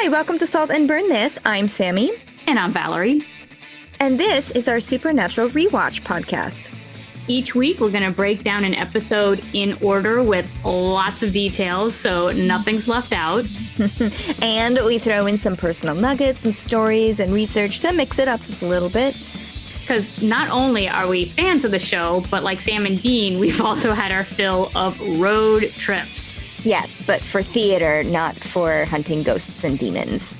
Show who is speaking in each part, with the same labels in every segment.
Speaker 1: Hi, welcome to Salt and Burn This. I'm Sami.
Speaker 2: And I'm Valerie.
Speaker 1: And this is our Supernatural Rewatch podcast.
Speaker 2: Each week, we're going to break down an episode in order with lots of details, so nothing's left out.
Speaker 1: And we throw in some personal nuggets and stories and research to mix it up just a little bit.
Speaker 2: Because not only are we fans of the show, but like Sam and Dean, we've also had our fill of road trips.
Speaker 1: Yeah, but for theater, not for hunting ghosts and demons.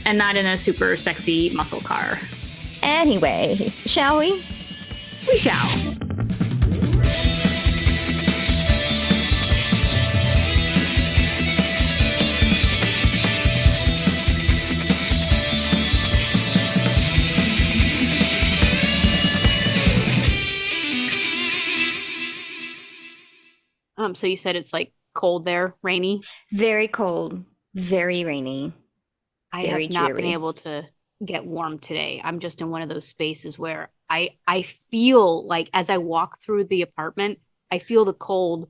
Speaker 2: And not in a super sexy muscle car.
Speaker 1: Anyway, shall we?
Speaker 2: We shall. So you said it's like cold there, rainy?
Speaker 1: Very cold, very rainy.
Speaker 2: I have not been able to get warm today. I'm just in one of those spaces where I feel like as I walk through the apartment, I feel the cold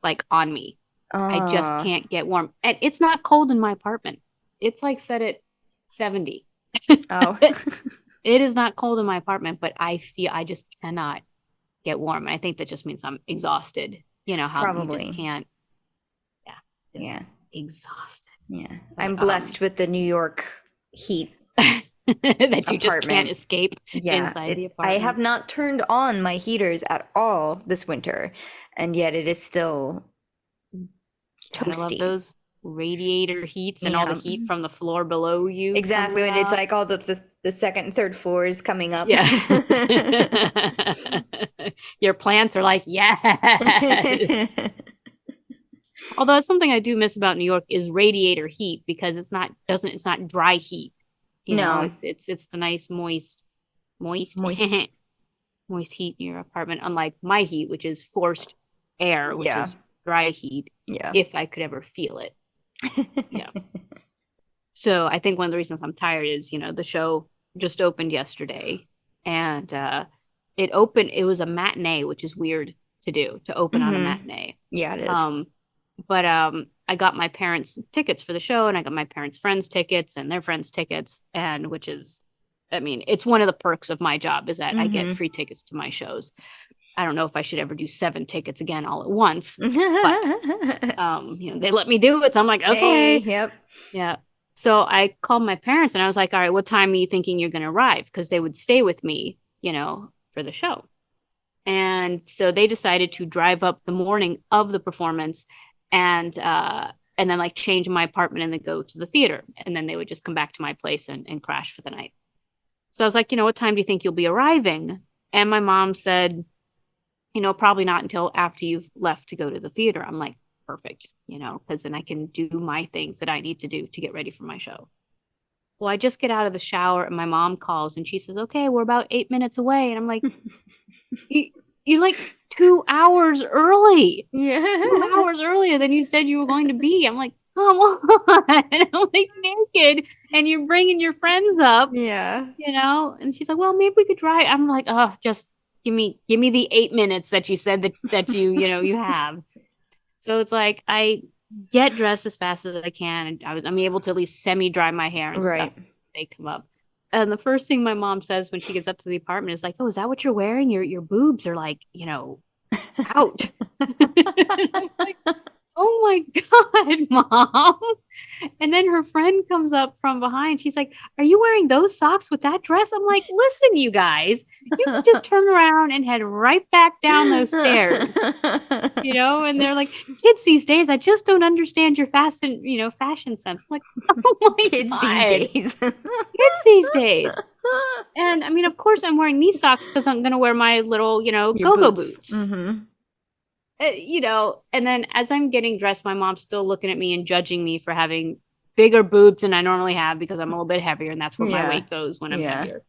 Speaker 2: like on me. I just can't get warm. And it's not cold in my apartment. It's like set at 70.
Speaker 1: Oh.
Speaker 2: It is not cold in my apartment, but I just cannot get warm. And I think that just means I'm exhausted. You know how
Speaker 1: Probably.
Speaker 2: you just can't.
Speaker 1: Yeah.
Speaker 2: Exhausted.
Speaker 1: Yeah. I'm blessed with the New York heat.
Speaker 2: That you just can't escape inside the apartment.
Speaker 1: I have not turned on my heaters at all this winter, and yet it is still toasty.
Speaker 2: I love those radiator heats and all the heat from the floor below you.
Speaker 1: Exactly, and it's like all the second and third floors coming up.
Speaker 2: Yeah. Your plants are like, yes. Although it's something I do miss about New York is radiator heat, because it's not dry heat. You know, it's the nice moist heat in your apartment, unlike my heat, which is forced air, which is dry heat. Yeah. If I could ever feel it. Yeah. So I think one of the reasons I'm tired is, the show just opened yesterday, and it was a matinee, which is weird to do, to open on a matinee. Yeah, it is. But I got my parents' tickets for the show, and I got my parents' friends' tickets and their friends' tickets, and it's one of the perks of my job is that I get free tickets to my shows. I don't know if I should ever do 7 tickets again all at once, but they let me do it, so I'm like, okay.
Speaker 1: Hey, yep.
Speaker 2: Yeah. So I called my parents, and I was like, all right, what time are you thinking you're going to arrive? Because they would stay with me, for the show. And so they decided to drive up the morning of the performance and then like change my apartment and then go to the theater. And then they would just come back to my place and crash for the night. So I was like, what time do you think you'll be arriving? And my mom said, probably not until after you've left to go to the theater. I'm like, perfect, because then I can do my things that I need to do to get ready for my show. Well, I just get out of the shower and my mom calls and she says, okay, we're about 8 minutes away. And I'm like, you're like 2 hours early. Yeah. 2 hours earlier than you said you were going to be. I'm like, come on. And I'm like naked and you're bringing your friends up. Yeah. And she's like, well, maybe we could drive. I'm like, oh, just give me the 8 minutes that you said that you, you have. So it's like, I get dressed as fast as I can. And I'm able to at least semi-dry my hair and stuff. They come up. And the first thing my mom says when she gets up to the apartment is like, oh, is that what you're wearing? Your boobs are like, out. I'm like, oh my God, Mom. And then her friend comes up from behind. She's like, are you wearing those socks with that dress? I'm like, listen, you guys, you can just turn around and head right back down those stairs. And they're like, kids these days, I just don't understand your fashion sense. I'm like, oh my
Speaker 1: kids
Speaker 2: God.
Speaker 1: These days.
Speaker 2: Kids these days. And of course I'm wearing these socks because I'm going to wear my little, go-go boots. Mm-hmm. And then as I'm getting dressed, my mom's still looking at me and judging me for having bigger boobs than I normally have because I'm a little bit heavier, and that's where my weight goes when I'm heavier.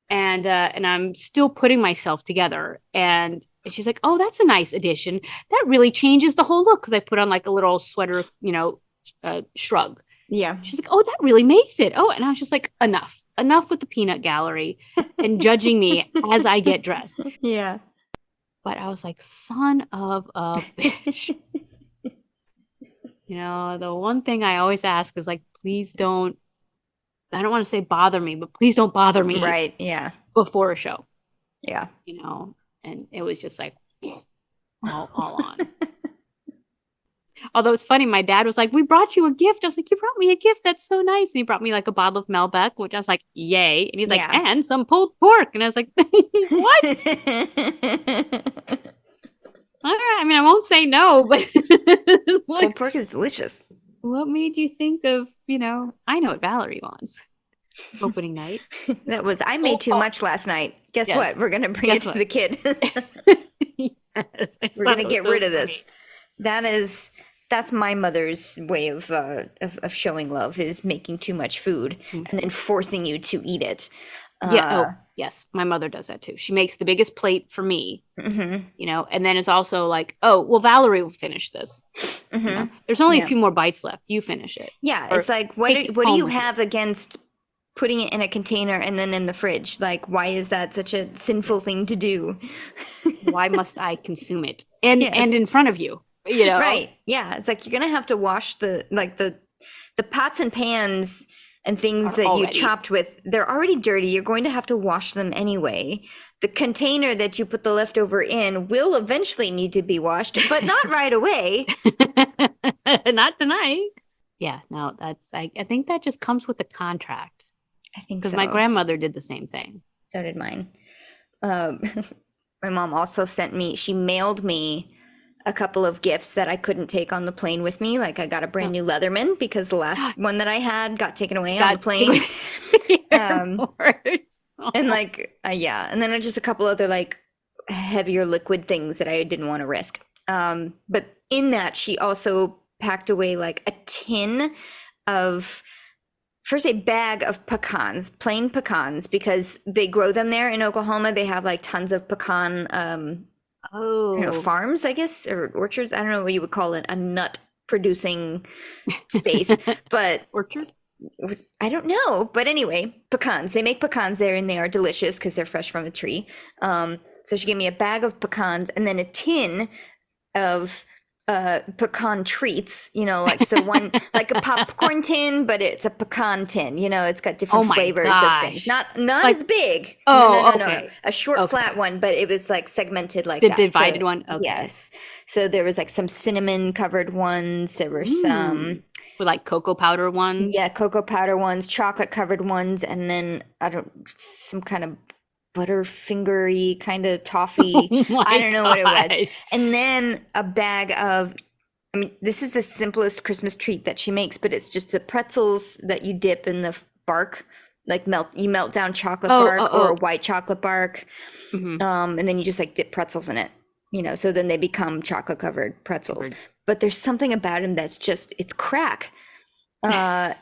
Speaker 2: And I'm still putting myself together, and she's like, "Oh, that's a nice addition. That really changes the whole look." Because I put on like a little sweater, shrug. Yeah. She's like, "Oh, that really makes it." Oh, and I was just like, "Enough with the peanut gallery and judging me as I get dressed."
Speaker 1: Yeah.
Speaker 2: But I was like, son of a bitch. The one thing I always ask is like, please don't, I don't want to say bother me, but please don't bother me
Speaker 1: Right. Yeah.
Speaker 2: before a show,
Speaker 1: Yeah.
Speaker 2: and it was just like all on. Although it's funny, my dad was like, "We brought you a gift." I was like, "You brought me a gift? That's so nice." And he brought me like a bottle of Malbec, which I was like, "Yay!" And he's like,
Speaker 1: Yeah.
Speaker 2: "And some pulled pork." And I was like, "What?" All right. I mean, I won't say no, but
Speaker 1: Pulled pork is delicious.
Speaker 2: what made you think of, I know what Valerie wants. Opening night.
Speaker 1: That was, I made
Speaker 2: Oh,
Speaker 1: too much last night. Guess
Speaker 2: yes.
Speaker 1: what? We're gonna bring it
Speaker 2: Guess
Speaker 1: to
Speaker 2: what?
Speaker 1: the kid.
Speaker 2: Yes, I
Speaker 1: We're
Speaker 2: thought
Speaker 1: gonna
Speaker 2: it was
Speaker 1: get
Speaker 2: so
Speaker 1: rid of
Speaker 2: funny.
Speaker 1: this. That's my mother's way of showing love is making too much food
Speaker 2: Mm.
Speaker 1: and then forcing you to eat it.
Speaker 2: Yeah.
Speaker 1: Uh,
Speaker 2: Oh, yes. My mother does that too. She makes the biggest plate for me,
Speaker 1: mhm,
Speaker 2: and then it's also like, oh, well, Valerie will finish this.
Speaker 1: mhm.
Speaker 2: There's only a
Speaker 1: Yeah.
Speaker 2: few more bites left. You finish it.
Speaker 1: Yeah,
Speaker 2: Or
Speaker 1: it's like
Speaker 2: take this
Speaker 1: what do
Speaker 2: home
Speaker 1: you
Speaker 2: with you.
Speaker 1: have against putting it in a container and then in the fridge? Like, why is that such a sinful thing to do?
Speaker 2: Why must I consume it? And
Speaker 1: Yes.
Speaker 2: in front of you,
Speaker 1: Right. Yeah. It's like you're gonna have to wash the pots and pans and things
Speaker 2: are
Speaker 1: that you
Speaker 2: already.
Speaker 1: chopped with. They're already dirty. You're going to have to wash them anyway. The container that you put the leftover in will eventually need to be washed, but not right away.
Speaker 2: Not tonight. Yeah, no, I think that just comes with the contract.
Speaker 1: I think
Speaker 2: Because my
Speaker 1: so.
Speaker 2: grandmother did the same thing.
Speaker 1: So did mine. Um, my mom also she mailed me a couple of gifts that I couldn't take on the plane with me. Like I got a brand
Speaker 2: Oh,
Speaker 1: new Leatherman because the last one that I had got taken away on the
Speaker 2: got
Speaker 1: plane. Um,
Speaker 2: airport.
Speaker 1: and like, yeah. And then just a couple other like heavier liquid things that I didn't want to risk. But in that, she also packed away like a tin of first a bag of pecans, plain pecans, because they grow them there in Oklahoma. They have like tons of pecan,
Speaker 2: Oh,
Speaker 1: farms, I guess, or orchards. I don't know what you would call it, a nut producing space, but
Speaker 2: orchard.
Speaker 1: I don't know. But anyway, pecans. They make pecans there, and they are delicious because they're fresh from a tree. So she gave me a bag of pecans and then a tin of pecan treats, like so one like a popcorn tin, but it's a pecan tin, it's got
Speaker 2: Oh
Speaker 1: different
Speaker 2: my
Speaker 1: flavors of things.
Speaker 2: gosh!
Speaker 1: Not
Speaker 2: Like,
Speaker 1: as big. No, no,
Speaker 2: oh,
Speaker 1: no, no, no.
Speaker 2: okay,
Speaker 1: A short flat
Speaker 2: okay.
Speaker 1: one, but it was like segmented like
Speaker 2: The
Speaker 1: that. So
Speaker 2: divided one. Okay.
Speaker 1: yes. So there was like some cinnamon covered ones. There were some,
Speaker 2: With like cocoa powder ones.
Speaker 1: yeah, cocoa powder ones, chocolate covered ones, and then some kind of butterfingery kind of toffee.
Speaker 2: Oh
Speaker 1: I
Speaker 2: my
Speaker 1: don't know what it was.
Speaker 2: gosh!
Speaker 1: And then a bag of, I mean, this is the simplest Christmas treat that she makes, but it's just the pretzels that you dip in the bark, like you melt down chocolate
Speaker 2: Oh,
Speaker 1: bark
Speaker 2: oh,
Speaker 1: or
Speaker 2: oh.
Speaker 1: white chocolate bark,
Speaker 2: Mhm.
Speaker 1: and then you just like dip pretzels in it, so then they become chocolate covered pretzels.
Speaker 2: Covered.
Speaker 1: But there's something about them that's just, it's crack. Uh,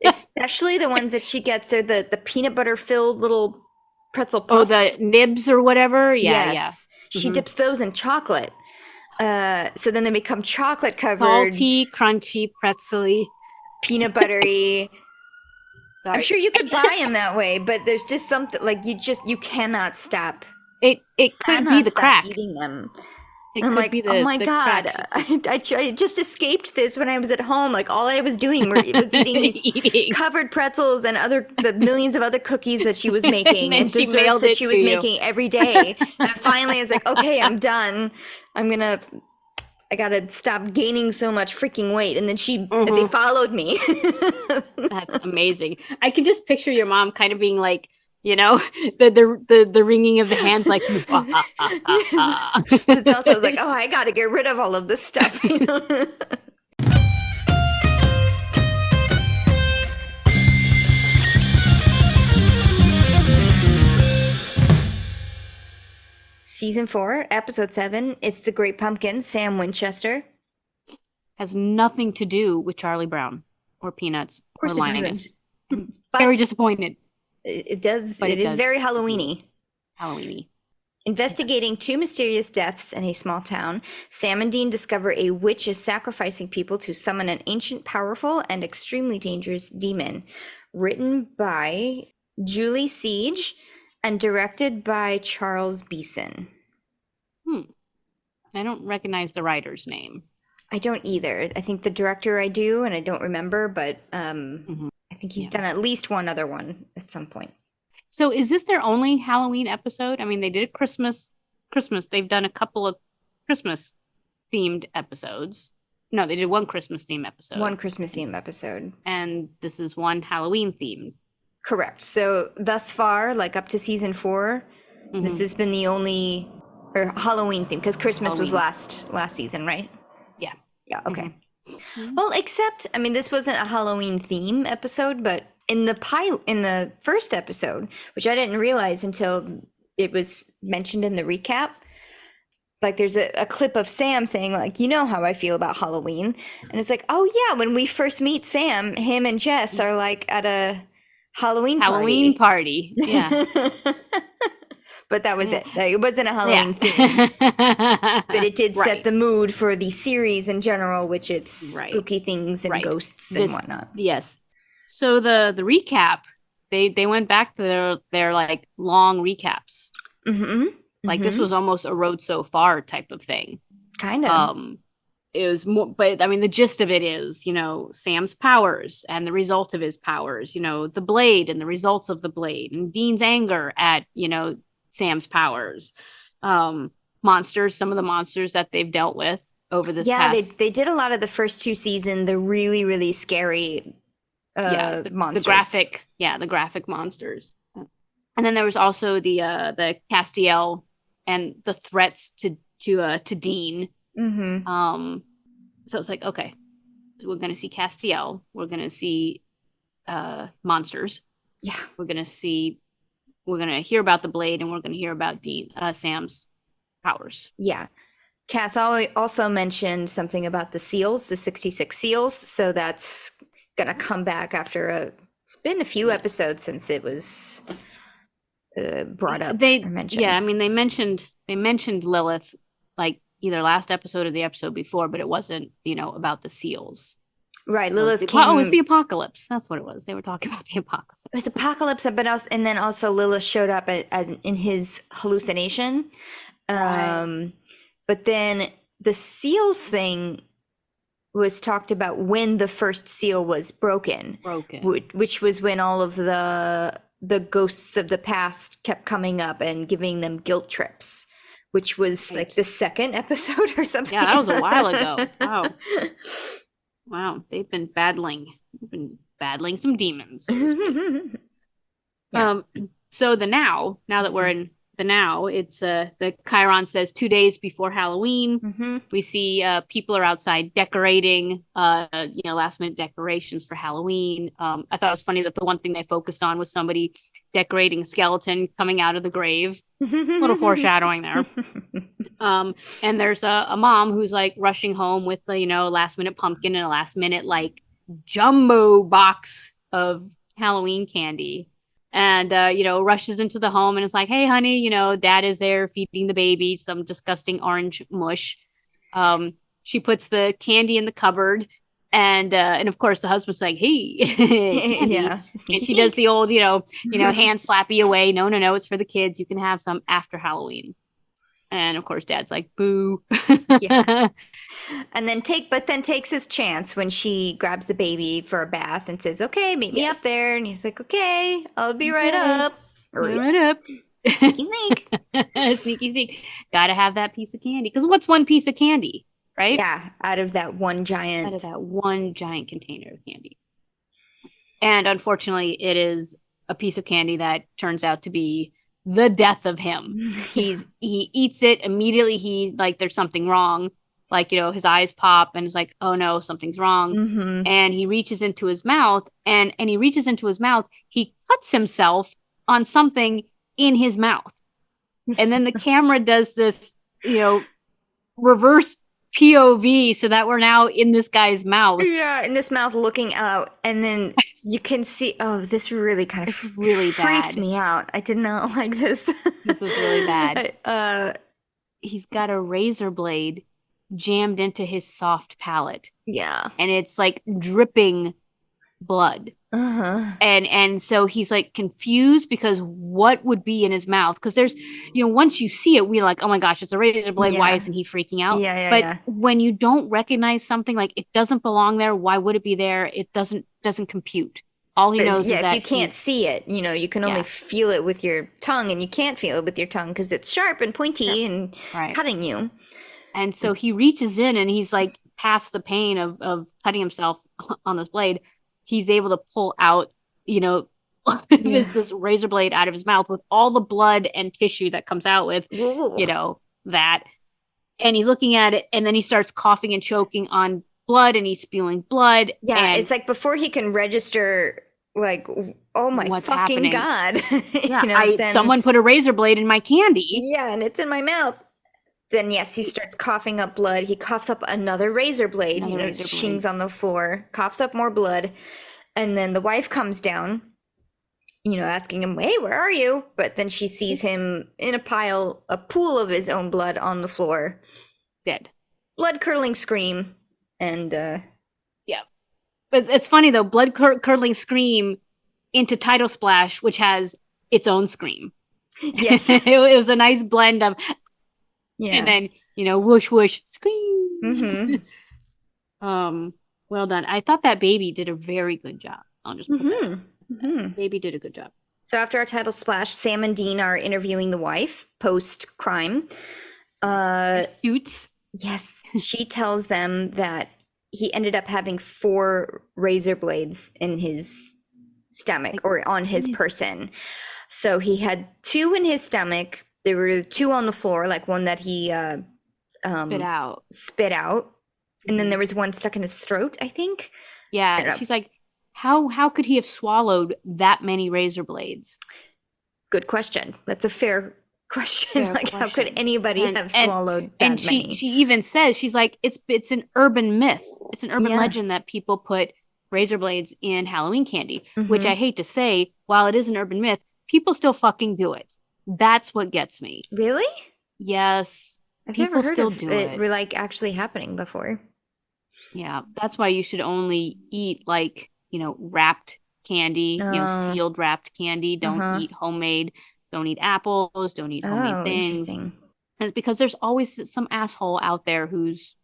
Speaker 1: Especially the ones that she gets, they're the peanut butter filled little pretzel
Speaker 2: Oh, the
Speaker 1: puffs.
Speaker 2: nibs or whatever. Yeah, yeah.
Speaker 1: Yes, she
Speaker 2: Mhm.
Speaker 1: dips those in chocolate. So then they become chocolate covered,
Speaker 2: Salty, crunchy, pretzely.
Speaker 1: peanut buttery. I'm
Speaker 2: Sorry.
Speaker 1: sure you could buy them that way, but there's just something like you cannot stop,
Speaker 2: It could be the crack.
Speaker 1: eating them.
Speaker 2: It
Speaker 1: And I'm
Speaker 2: could be
Speaker 1: like, oh my
Speaker 2: the
Speaker 1: God,
Speaker 2: crack.
Speaker 1: I just escaped this when I was at home. Like all I was doing was eating these
Speaker 2: Eating.
Speaker 1: covered pretzels and the millions of other cookies that she was making
Speaker 2: then
Speaker 1: and
Speaker 2: she
Speaker 1: desserts
Speaker 2: mailed
Speaker 1: that
Speaker 2: it
Speaker 1: she
Speaker 2: to
Speaker 1: was
Speaker 2: you.
Speaker 1: making every day. And finally, I was like, okay, I'm done. I gotta stop gaining so much freaking weight. And then they
Speaker 2: Mhm.
Speaker 1: followed me.
Speaker 2: That's amazing. I can just picture your mom kind of being like, the wringing of the hands, like,
Speaker 1: It's also I was like, oh, I gotta get rid of all of this stuff. Season 4, Episode 7. It's the Great Pumpkin, Sam Winchester.
Speaker 2: has nothing to do with Charlie Brown or Peanuts
Speaker 1: Of course
Speaker 2: or
Speaker 1: it
Speaker 2: Linus.
Speaker 1: doesn't.
Speaker 2: Very
Speaker 1: But
Speaker 2: disappointed,
Speaker 1: it does.
Speaker 2: but
Speaker 1: It
Speaker 2: it
Speaker 1: is
Speaker 2: does
Speaker 1: very Halloweeny.
Speaker 2: Halloweeny.
Speaker 1: Investigating two mysterious deaths in a small town, Sam and Dean discover a witch is sacrificing people to summon an ancient, powerful, and extremely dangerous demon. Written by Julie Siege and directed by Charles Beeson.
Speaker 2: I don't recognize the writer's name.
Speaker 1: I don't either. I think the director I do, and I don't remember, but I think he's done at least one other one at some point.
Speaker 2: So is this their only Halloween episode? I mean, they did Christmas. They've done a couple of Christmas themed episodes. No, they did one Christmas theme episode.
Speaker 1: One Christmas theme episode.
Speaker 2: And this is one Halloween themed.
Speaker 1: Correct. So thus far, like up to season 4, this has been the only Halloween theme, because Christmas was last season, right?
Speaker 2: Yeah.
Speaker 1: Yeah. Okay. Well, except I mean, this wasn't a Halloween theme episode, but in the first episode, which I didn't realize until it was mentioned in the recap, like there's a clip of Sam saying like, you know how I feel about Halloween, and it's like, oh yeah, when we first meet Sam, him and Jess are like at a Halloween
Speaker 2: party. Yeah.
Speaker 1: But that was it. It wasn't a Halloween theme. But it did set the mood for the series in general, which it's spooky things and ghosts and whatnot.
Speaker 2: Yes. So the recap, they went back to their like long recaps. Like this was almost a road so far type of thing.
Speaker 1: Kind of.
Speaker 2: It was more, but I mean, the gist of it is, you know, Sam's powers and the result of his powers, you know, the blade and the results of the blade, and Dean's anger at, you know, Sam's powers, monsters, some of the monsters that they've dealt with over this past.
Speaker 1: They did a lot of the first 2 seasons, the really, really scary monsters.
Speaker 2: The graphic monsters. And then there was also the Castiel and the threats to Dean. So it's like, okay, we're gonna see Castiel, we're gonna see monsters.
Speaker 1: Yeah.
Speaker 2: We're gonna hear about the blade, and we're gonna hear about Sam's powers.
Speaker 1: Yeah. Cass also mentioned something about the seals, the 66 seals. So that's gonna come back after it's been a few episodes since it was brought up or mentioned.
Speaker 2: Yeah, I mean they mentioned Lilith like either last episode or the episode before, but it wasn't, you know, about the seals.
Speaker 1: Right, Lilith
Speaker 2: it was the apocalypse. That's what it was. They were talking about the apocalypse.
Speaker 1: It was apocalypse, but and then also Lilith showed up as in his hallucination. But then the seals thing was talked about when the first seal was broken, which was when all of the ghosts of the past kept coming up and giving them guilt trips, which was like the second episode or something.
Speaker 2: Yeah, that was a while ago. Wow, they've been battling some demons. So the now that we're in the now, it's the Chiron says 2 days before Halloween. We see people are outside decorating, last minute decorations for Halloween. I thought it was funny that the one thing they focused on was somebody decorating a skeleton coming out of the grave. A little foreshadowing there. And there's a mom who's like rushing home with the, last minute pumpkin and a last minute like jumbo box of Halloween candy. And, rushes into the home and is like, hey, honey, dad is there feeding the baby some disgusting orange mush. She puts the candy in the cupboard. And of course, the husband's like, hey, candy.
Speaker 1: Yeah,
Speaker 2: and she does the old, hand slappy away. No, it's for the kids. You can have some after Halloween. And of course, dad's like, boo.
Speaker 1: Yeah. And then takes his chance when she grabs the baby for a bath and says, okay, meet me up there. And he's like, okay, I'll be right up.
Speaker 2: Right up.
Speaker 1: Sneaky sneak.
Speaker 2: Sneaky sneak. Gotta have that piece of candy. Because what's one piece of candy, right?
Speaker 1: Yeah, out of that one giant
Speaker 2: container of candy. And unfortunately, it is a piece of candy that turns out to be the death of him. He eats it immediately. There's something wrong. His eyes pop and it's like, oh no, something's wrong. And he reaches into his mouth and he cuts himself on something in his mouth. And then the camera does this, reverse POV so that we're now in this guy's mouth.
Speaker 1: Yeah, in this mouth looking out. And then you can see, this really kind of freaked me out. I did not like this.
Speaker 2: This was really bad. He's got a razor blade jammed into his soft palate.
Speaker 1: Yeah.
Speaker 2: And it's like dripping blood.
Speaker 1: Uh-huh.
Speaker 2: And so he's like confused because what would be in his mouth? Because there's, once you see it, we're like, oh my gosh, it's a razor blade. Why
Speaker 1: Yeah.
Speaker 2: isn't he freaking out?
Speaker 1: Yeah, yeah,
Speaker 2: But
Speaker 1: yeah.
Speaker 2: when you don't recognize something, like it doesn't belong there, why would it be there? It doesn't compute. All he
Speaker 1: But
Speaker 2: knows
Speaker 1: yeah,
Speaker 2: is
Speaker 1: if
Speaker 2: that
Speaker 1: you can't
Speaker 2: he's
Speaker 1: see it, you can only
Speaker 2: yeah,
Speaker 1: feel it with your tongue, and you can't feel it with your tongue because it's sharp and
Speaker 2: sure,
Speaker 1: pointy and
Speaker 2: right.
Speaker 1: cutting you.
Speaker 2: And so he reaches in and he's like past the pain of cutting himself on this blade. He's able to pull out, you know,
Speaker 1: Yeah.
Speaker 2: this razor blade out of his mouth with all the blood and tissue that comes out with,
Speaker 1: Ooh.
Speaker 2: that. And he's looking at it and then he starts coughing and choking on blood and he's spewing blood.
Speaker 1: Yeah,
Speaker 2: And
Speaker 1: it's like before he can register, like, oh my
Speaker 2: what's
Speaker 1: fucking
Speaker 2: happening?
Speaker 1: God.
Speaker 2: Yeah,
Speaker 1: Then,
Speaker 2: someone put a razor blade in my candy.
Speaker 1: yeah, and it's in my mouth. Then, yes, he starts coughing up blood. He coughs up another razor blade,
Speaker 2: Another razor
Speaker 1: shings
Speaker 2: blade.
Speaker 1: on the floor, coughs up more blood. And then the wife comes down, asking him, hey, where are you? But then she sees him in a pool of his own blood on the floor.
Speaker 2: Dead.
Speaker 1: Blood curdling scream. And,
Speaker 2: yeah. But it's funny though, blood curdling scream into title splash, which has its own scream.
Speaker 1: yes.
Speaker 2: It was a nice blend of,
Speaker 1: Yeah.
Speaker 2: and then whoosh whoosh scream.
Speaker 1: Mm-hmm.
Speaker 2: Well done. I thought that baby did a very good job. I'll just put
Speaker 1: Mm-hmm.
Speaker 2: that.
Speaker 1: Mm-hmm.
Speaker 2: Baby did a good job.
Speaker 1: So after our title splash, Sam and Dean are interviewing the wife post crime.
Speaker 2: Suits.
Speaker 1: Yes, she tells them that he ended up having 4 razor blades in his stomach or on his person. So he had 2 in his stomach. There were 2 on the floor, like one that he spit out. And then there was one stuck in his throat, I think.
Speaker 2: Yeah, she's like, how could he have swallowed that many razor blades?
Speaker 1: Good question. That's a fair question. How could anybody have swallowed that
Speaker 2: and
Speaker 1: many?
Speaker 2: She even says, she's like, it's an urban myth. It's an urban legend that people put razor blades in Halloween candy, which I hate to say, while it is an urban myth, people still fucking do it. That's what gets me.
Speaker 1: Really?
Speaker 2: Yes.
Speaker 1: I've
Speaker 2: people
Speaker 1: never heard
Speaker 2: still
Speaker 1: of
Speaker 2: do
Speaker 1: it like actually happening before.
Speaker 2: Yeah, that's why you should only eat like, wrapped candy, sealed wrapped candy. Don't eat homemade. Don't eat apples. Don't eat homemade things.
Speaker 1: Interesting.
Speaker 2: And it's because there's always some asshole out there who's,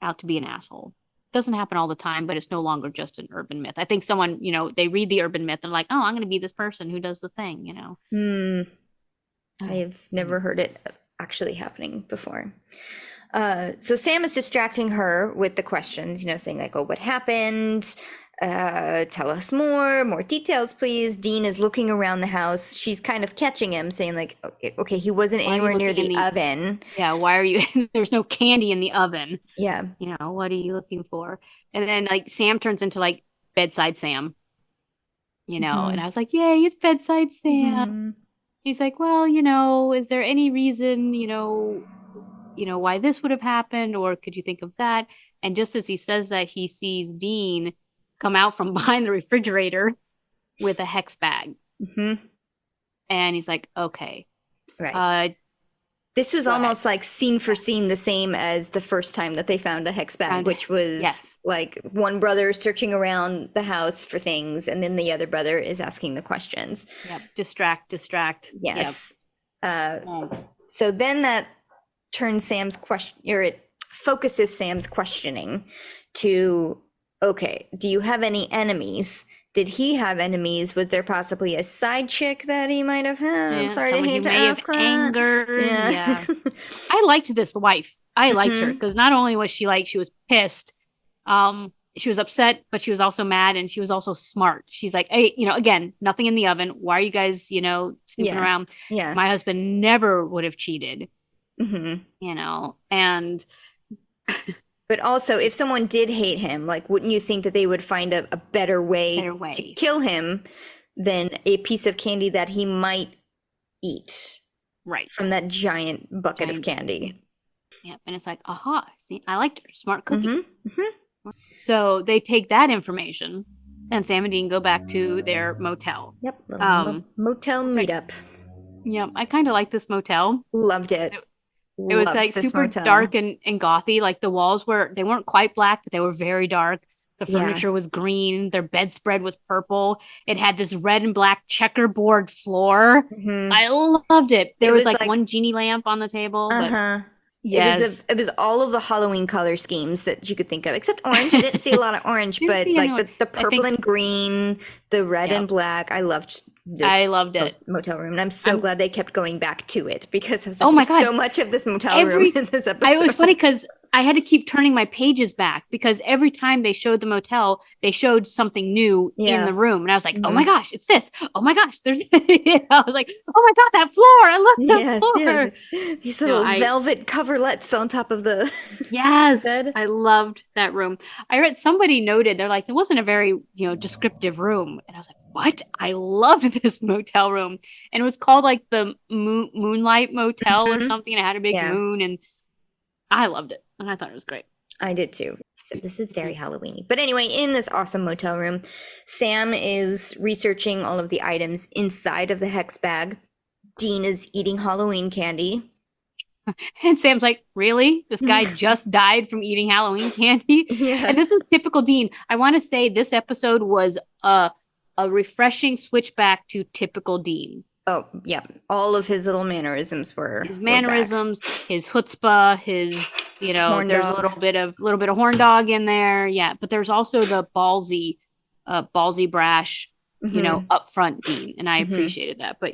Speaker 2: out to be an asshole. Doesn't happen all the time, but it's no longer just an urban myth. I think someone, they read the urban myth and like, oh, I'm going to be this person who does the thing,
Speaker 1: I have never heard it actually happening before. So Sam is distracting her with the questions, saying like, oh, what happened? Tell us more details, please. Dean is looking around the house. She's kind of catching him, saying like, okay, he wasn't anywhere near the oven.
Speaker 2: Yeah, why are you? There's no candy in the oven.
Speaker 1: Yeah.
Speaker 2: What are you looking for? And then like Sam turns into like bedside Sam, and I was like, yay, it's bedside Sam. He's like, well, is there any reason, why this would have happened, or could you think of that? And just as he says that, he sees Dean come out from behind the refrigerator with a hex bag. And he's like, okay.
Speaker 1: Right. This was almost like scene for scene the same as the first time that they found a hex bag, which was like one brother searching around the house for things, and then the other brother is asking the questions.
Speaker 2: Yep. Distract.
Speaker 1: Yes. Yep. So then that turns Sam's question, or it focuses Sam's questioning to, okay, do you have any enemies? Did he have enemies? Was there possibly a side chick that he might have had? I'm sorry to hate to ask that.
Speaker 2: Anger. Yeah. I liked this wife. I liked her because not only was she was pissed, she was upset, but she was also mad and she was also smart. She's like, hey, again, nothing in the oven. Why are you guys, snooping around?
Speaker 1: Yeah.
Speaker 2: My husband never would have cheated. And
Speaker 1: but also, if someone did hate him, like, wouldn't you think that they would find a better way to kill him than a piece of candy that he might eat?
Speaker 2: Right.
Speaker 1: From that giant bucket of candy.
Speaker 2: Yep. And it's like, aha, see, I liked her. Smart cookie. So they take that information and Sam and Dean go back to their motel.
Speaker 1: Yep. Motel meetup.
Speaker 2: Yeah. I kind of like this motel.
Speaker 1: Loved it.
Speaker 2: It was like super dark and gothy. Like the walls they weren't quite black, but they were very dark. The
Speaker 1: Yeah.
Speaker 2: furniture was green. Their bedspread was purple. It had this red and black checkerboard floor.
Speaker 1: Mhm.
Speaker 2: I loved it. There
Speaker 1: It
Speaker 2: was
Speaker 1: was
Speaker 2: like
Speaker 1: like-
Speaker 2: one genie lamp on the table, but
Speaker 1: Uh-huh.
Speaker 2: yes.
Speaker 1: It was all of the Halloween color schemes that you could think of, except orange. I didn't see a lot of orange,
Speaker 2: Didn't
Speaker 1: but
Speaker 2: see
Speaker 1: like
Speaker 2: anyone.
Speaker 1: the
Speaker 2: I
Speaker 1: purple
Speaker 2: think
Speaker 1: and green, the red
Speaker 2: Yep.
Speaker 1: and black. I loved this.
Speaker 2: I loved it.
Speaker 1: Motel room, and I'm so
Speaker 2: I'm-
Speaker 1: glad they kept going back to it because I was like,
Speaker 2: Oh my
Speaker 1: there's so
Speaker 2: God.
Speaker 1: much of this motel room in this episode.
Speaker 2: It was funny because I had to keep turning my pages back because every time they showed the motel, they showed something new in
Speaker 1: Yeah.
Speaker 2: the room. And I was like, oh
Speaker 1: Mhm.
Speaker 2: my gosh, it's this. Oh my gosh, there's I was like, oh my God, that floor. I love that
Speaker 1: Yes,
Speaker 2: floor.
Speaker 1: yes. These little
Speaker 2: I-
Speaker 1: velvet coverlets on top of the
Speaker 2: Yes,
Speaker 1: bed.
Speaker 2: I loved that room. I read somebody noted they're like, it wasn't a very, descriptive room. And I was like, what? I loved this motel room. And it was called like the Moonlight Motel or
Speaker 1: Mhm.
Speaker 2: something. And it had a big
Speaker 1: Yeah.
Speaker 2: moon and I loved it. And I thought it was great.
Speaker 1: I did too. So this is very Halloweeny. But anyway, in this awesome motel room, Sam is researching all of the items inside of the hex bag. Dean is eating Halloween candy.
Speaker 2: And Sam's like, really? This guy just died from eating Halloween candy?
Speaker 1: Yeah.
Speaker 2: And this was typical Dean. I want to say this episode was a refreshing switchback to typical Dean.
Speaker 1: Oh, yeah. All of his little mannerisms were
Speaker 2: His
Speaker 1: were back.
Speaker 2: mannerisms, his chutzpah, his,
Speaker 1: Horn
Speaker 2: there's
Speaker 1: dog.
Speaker 2: a little bit of horn dog in there. Yeah. But there's also the ballsy brash,
Speaker 1: Mhm.
Speaker 2: upfront Dean. And I
Speaker 1: Mhm.
Speaker 2: appreciated that. But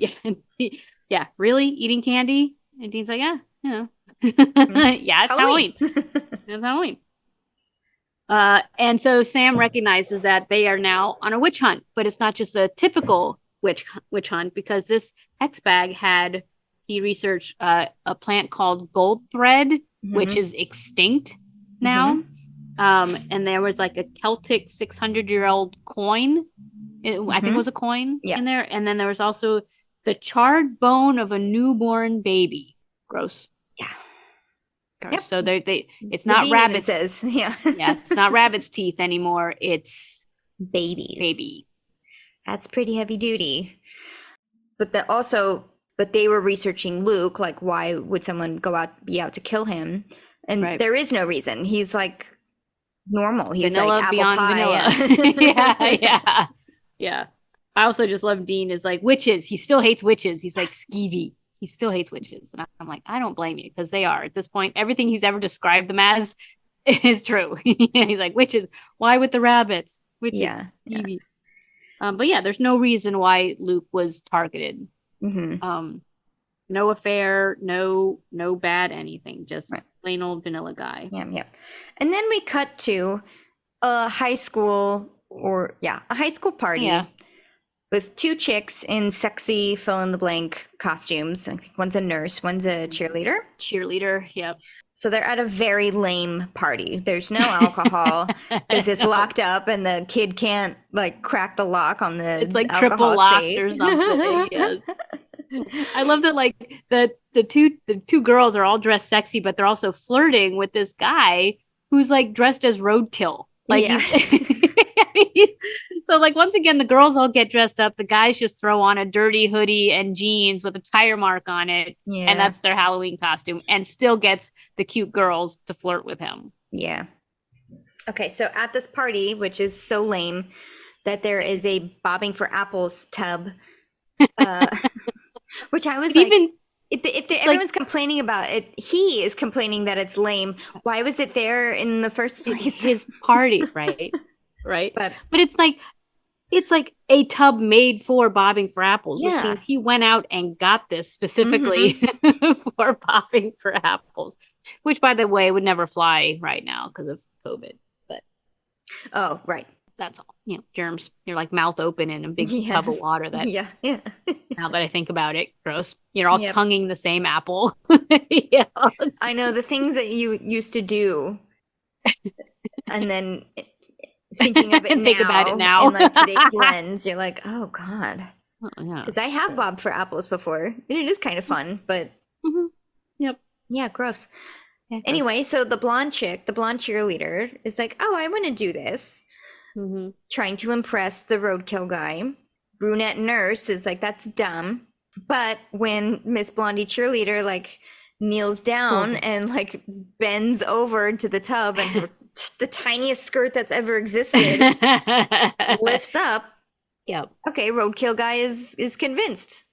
Speaker 2: yeah, really eating candy? And Dean's like, yeah, yeah, it's Halloween. It's Halloween. And so Sam recognizes that they are now on a witch hunt, but it's not just a typical witch hunt because this hex bag he researched a plant called gold thread, which
Speaker 1: Mhm.
Speaker 2: is extinct now. And there was like a Celtic 600-year-old coin. I think it was a coin
Speaker 1: Yeah.
Speaker 2: in there. And then there was also the charred bone of a newborn baby. Gross.
Speaker 1: Yeah.
Speaker 2: Gross.
Speaker 1: Yep.
Speaker 2: So it's
Speaker 1: The
Speaker 2: not
Speaker 1: Dean even
Speaker 2: rabbits.
Speaker 1: says, yeah.
Speaker 2: Yes, it's not rabbit's teeth anymore. It's
Speaker 1: Babies.
Speaker 2: baby.
Speaker 1: That's pretty heavy duty. But they were researching Luke, like why would someone be out to kill him? And
Speaker 2: Right.
Speaker 1: there is no reason. He's like normal. He's
Speaker 2: Vanilla
Speaker 1: like apple
Speaker 2: beyond
Speaker 1: pie.
Speaker 2: vanilla. Yeah. I also just love Dean is like witches. He still hates witches. He's like skeevy. He still hates witches. And I'm like, I don't blame you because they are at this point. Everything he's ever described them as is true. He's like witches. Why with the rabbits? Witches.
Speaker 1: Yeah, yeah.
Speaker 2: Skeevy. But yeah, there's no reason why Luke was targeted.
Speaker 1: Mhm.
Speaker 2: No affair, no bad anything, just
Speaker 1: Right.
Speaker 2: plain old vanilla guy.
Speaker 1: Yeah, yeah. And then we cut to a high school party
Speaker 2: Yeah.
Speaker 1: with two chicks in sexy fill in the blank costumes. I think one's a nurse, one's a cheerleader.
Speaker 2: Cheerleader, yep.
Speaker 1: So they're at a very lame party. There's no alcohol because it's locked up and the kid can't like crack the lock on the
Speaker 2: It's like
Speaker 1: alcohol
Speaker 2: triple locked
Speaker 1: safe.
Speaker 2: or something. Yes. I love that like the two girls are all dressed sexy, but they're also flirting with this guy who's like dressed as roadkill. Like
Speaker 1: Yeah.
Speaker 2: so like once again the girls all get dressed up, the guys just throw on a dirty hoodie and jeans with a tire mark on it,
Speaker 1: Yeah.
Speaker 2: and that's their Halloween costume, and still gets the cute girls to flirt with him.
Speaker 1: Yeah. Okay, so at this party, which is so lame, that there is a bobbing for apples tub, which I was like, everyone's complaining about it, he is complaining that it's lame. Why was it there in the first place?
Speaker 2: His party, right? Right.
Speaker 1: But
Speaker 2: But it's like a tub made for bobbing for apples, which
Speaker 1: Yeah.
Speaker 2: means he went out and got this specifically for bobbing for apples, which by the way would never fly right now because of COVID. But
Speaker 1: oh, right.
Speaker 2: that's all. Germs. You're like mouth open in a big
Speaker 1: Yeah.
Speaker 2: tub of water. That
Speaker 1: Yeah, yeah.
Speaker 2: now that I think about it, gross. You're all
Speaker 1: Yep.
Speaker 2: tonguing the same apple. Yeah.
Speaker 1: I know the things that you used to do, and then thinking of it
Speaker 2: And
Speaker 1: now,
Speaker 2: think about it now.
Speaker 1: in like today's lens, you're like, oh god,
Speaker 2: Oh, yeah.
Speaker 1: because I have bobbed for apples before. And it is kind of fun, but
Speaker 2: Mhm. Yep.
Speaker 1: yeah, gross.
Speaker 2: Yeah, gross.
Speaker 1: Anyway, so the blonde cheerleader, is like, oh, I want to do this,
Speaker 2: Mhm.
Speaker 1: trying to impress the roadkill guy. Brunette nurse is like, that's dumb. But when Miss Blondie cheerleader like kneels down
Speaker 2: Pulls it.
Speaker 1: and like bends over to the tub and her the tiniest skirt that's ever existed, lifts up.
Speaker 2: Yep.
Speaker 1: Okay, roadkill guy is convinced.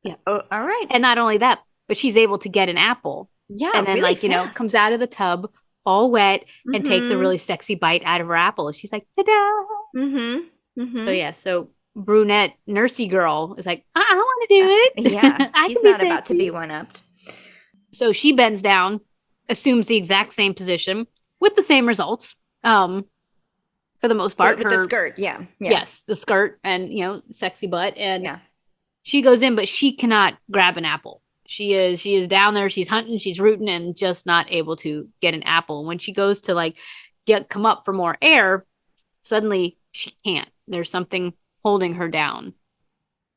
Speaker 2: Yeah.
Speaker 1: Oh, all right.
Speaker 2: And not only that, but she's able to get an apple.
Speaker 1: Yeah,
Speaker 2: And then
Speaker 1: really
Speaker 2: like, you know,
Speaker 1: fast.
Speaker 2: comes out of the tub all wet and takes a
Speaker 1: Mhm.
Speaker 2: really sexy bite out of her apple. She's like, ta-da. So yeah, so brunette nursey girl is like, I want to do it.
Speaker 1: Yeah,
Speaker 2: I
Speaker 1: she's
Speaker 2: can be
Speaker 1: not about to be
Speaker 2: sexy.
Speaker 1: one-upped.
Speaker 2: So she bends down, assumes the exact same position with the same results. For the most part,
Speaker 1: With the skirt, yeah.
Speaker 2: yes, the skirt and you know, sexy butt, and
Speaker 1: Yeah.
Speaker 2: she goes in, but she cannot grab an apple. She is down there, she's hunting, she's rooting, and just not able to get an apple. When she goes to like come up for more air, suddenly she can't. There's something holding her down.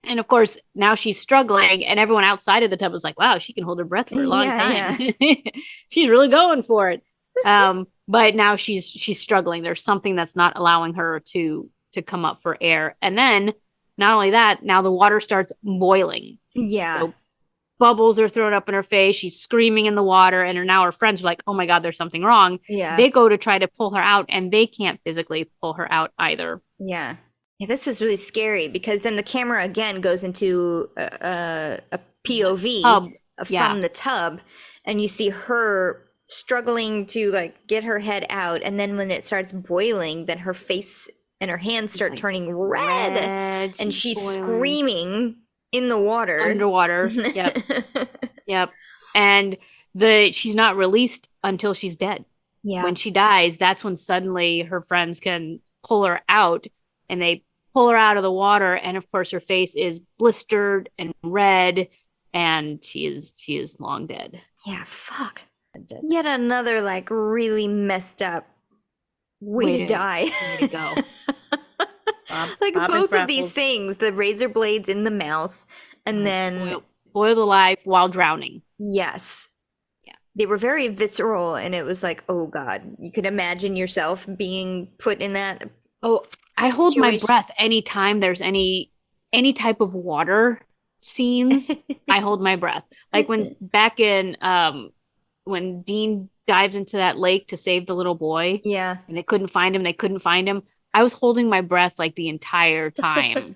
Speaker 2: And of course, now she's struggling, and everyone outside of the tub is like, wow, she can hold her breath for a long time. She's really going for it. But now she's struggling. There's something that's not allowing her to come up for air. And then not only that, now the water starts boiling.
Speaker 1: Yeah.
Speaker 2: So bubbles are thrown up in her face. She's screaming in the water, and now her friends are like, oh my God, there's something wrong.
Speaker 1: Yeah.
Speaker 2: They go to try to pull her out, and they can't physically pull her out either.
Speaker 1: Yeah. Yeah, this was really scary because then the camera again goes into a POV from the tub, and you see her struggling to like get her head out, and then when it starts boiling, then her face and her hands start turning red and she's screaming in the water.
Speaker 2: Underwater. Yep. Yep. And she's not released until she's dead.
Speaker 1: Yeah.
Speaker 2: When she dies, that's when suddenly her friends can pull her out, and they pull her out of the water, and of course her face is blistered and red, and she is long dead.
Speaker 1: Yeah, fuck. Yet another like really messed up way to die.
Speaker 2: Way to go.
Speaker 1: Like both of these things, the razor blades in the mouth, and then
Speaker 2: boiled alive while drowning.
Speaker 1: Yes.
Speaker 2: Yeah.
Speaker 1: They were very visceral, and it was like, oh God, you could imagine yourself being put in that.
Speaker 2: Oh, I hold my breath anytime there's any type of water scenes. I hold my breath. Like when back in when Dean dives into that lake to save the little boy.
Speaker 1: Yeah.
Speaker 2: And they couldn't find him. I was holding my breath like the entire time.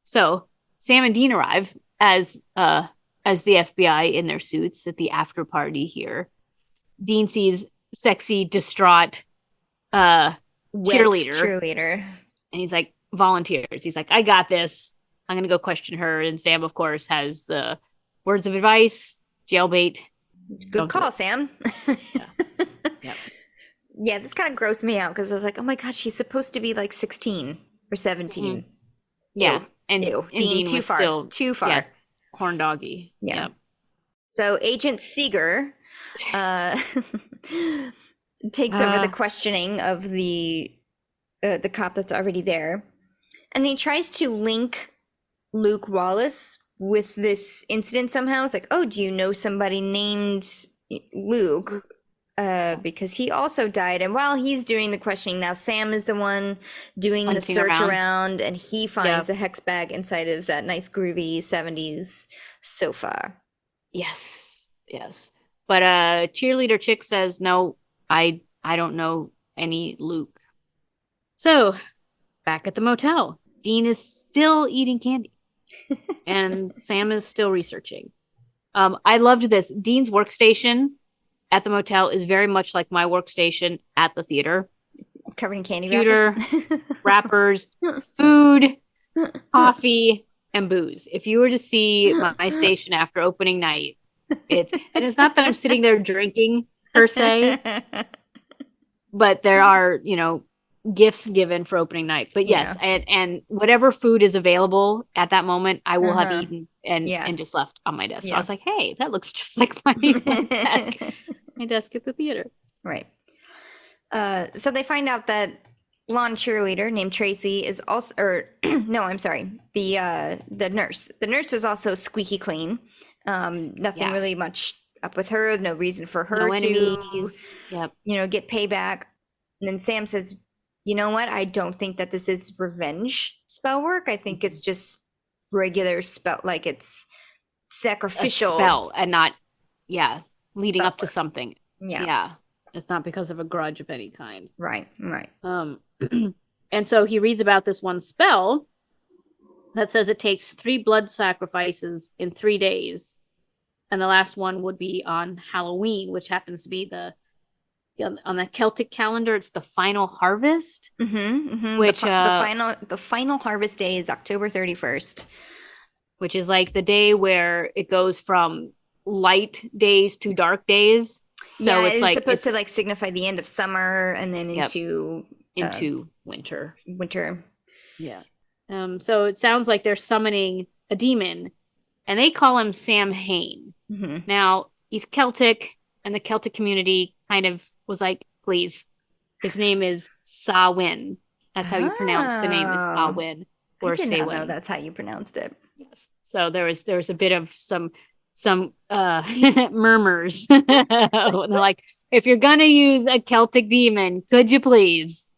Speaker 2: So Sam and Dean arrive as the FBI in their suits at the after party here. Dean sees sexy, distraught cheerleader. And he's like, volunteers. He's like, I got this. I'm going to go question her. And Sam, of course, has the words of advice, jailbait.
Speaker 1: Good call, Sam.
Speaker 2: Yeah. Yep.
Speaker 1: Yeah, this kind of grossed me out because I was like, oh my God, she's supposed to be like 16 or 17.
Speaker 2: Mm-hmm. Yeah.
Speaker 1: Ew.
Speaker 2: And
Speaker 1: Dean too far. Too far.
Speaker 2: Yeah, corn doggy.
Speaker 1: Yeah.
Speaker 2: Yep.
Speaker 1: So Agent Seeger takes over the questioning of the cop that's already there, and he tries to link Luke Wallace with this incident somehow. It's like, oh, do you know somebody named Luke? Because he also died, and while he's doing the questioning now, Sam is the one doing the search around, and he finds the hex bag inside of that nice groovy 70s sofa.
Speaker 2: Yes. But cheerleader chick says, no, I don't know any Luke. So back at the motel, Dean is still eating candy and Sam is still researching. I loved this. Dean's workstation at the motel is very much like my workstation at the theater.
Speaker 1: Covered in candy
Speaker 2: wrappers, food, coffee, and booze. If you were to see my station after opening night, it's not that I'm sitting there drinking per se, but there are, gifts given for opening night. But yes, and whatever food is available at that moment, I will have eaten and just left on my desk. So I was like, hey, that looks just like my desk. My desk at the theater.
Speaker 1: Right. So they find out that blonde cheerleader named Tracy is also, the nurse. The nurse is also squeaky clean. Nothing really much up with her. No reason for her to, get payback. And then Sam says, you know what? I don't think that this is revenge spell work. I think it's just regular spell, like it's sacrificial
Speaker 2: spell and not, leading
Speaker 1: spell
Speaker 2: up to
Speaker 1: work.
Speaker 2: something.
Speaker 1: Yeah.
Speaker 2: It's not because of a grudge of any kind.
Speaker 1: Right.
Speaker 2: And so he reads about this one spell that says it takes 3 blood sacrifices in 3 days. And the last one would be on Halloween, which happens to be on the Celtic calendar, it's the final harvest. Which
Speaker 1: the final harvest day is October 31st.
Speaker 2: Which is like the day where it goes from light days to dark days. So
Speaker 1: it's like supposed to like signify the end of summer and then into
Speaker 2: winter. Yeah. So it sounds like they're summoning a demon, and they call him Samhain. Now, he's Celtic, and the Celtic community kind of was like, please, his name is Samhain. That's how you pronounce the name, is Samhain.
Speaker 1: Or I did not know that's how you pronounced it.
Speaker 2: Yes. So there was a bit of some murmurs. They're like, if you're gonna use a Celtic demon, could you please?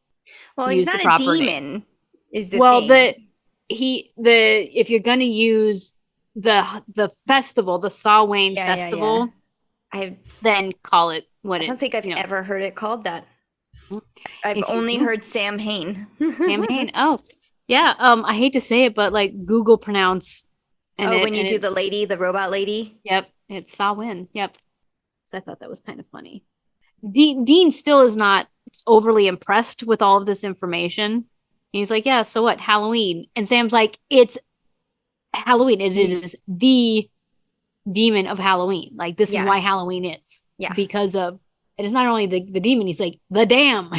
Speaker 1: Well, he's not a demon.
Speaker 2: Name.
Speaker 1: Is the thing.
Speaker 2: If you're gonna use the festival, the Samhain festival, then call it what it.
Speaker 1: I don't think I've ever heard it called that. I've only heard Samhain.
Speaker 2: Samhain. Oh, yeah. I hate to say it, but like Google pronounce.
Speaker 1: When you do the robot lady.
Speaker 2: Yep, it's Samhain. Yep. So I thought that was kind of funny. Dean still is not overly impressed with all of this information. He's like, yeah, so what? Halloween. And Sam's like, it's Halloween. It is the demon of Halloween. Like, this is why Halloween is. Yeah. Because of, it is not only the demon, he's like, the damn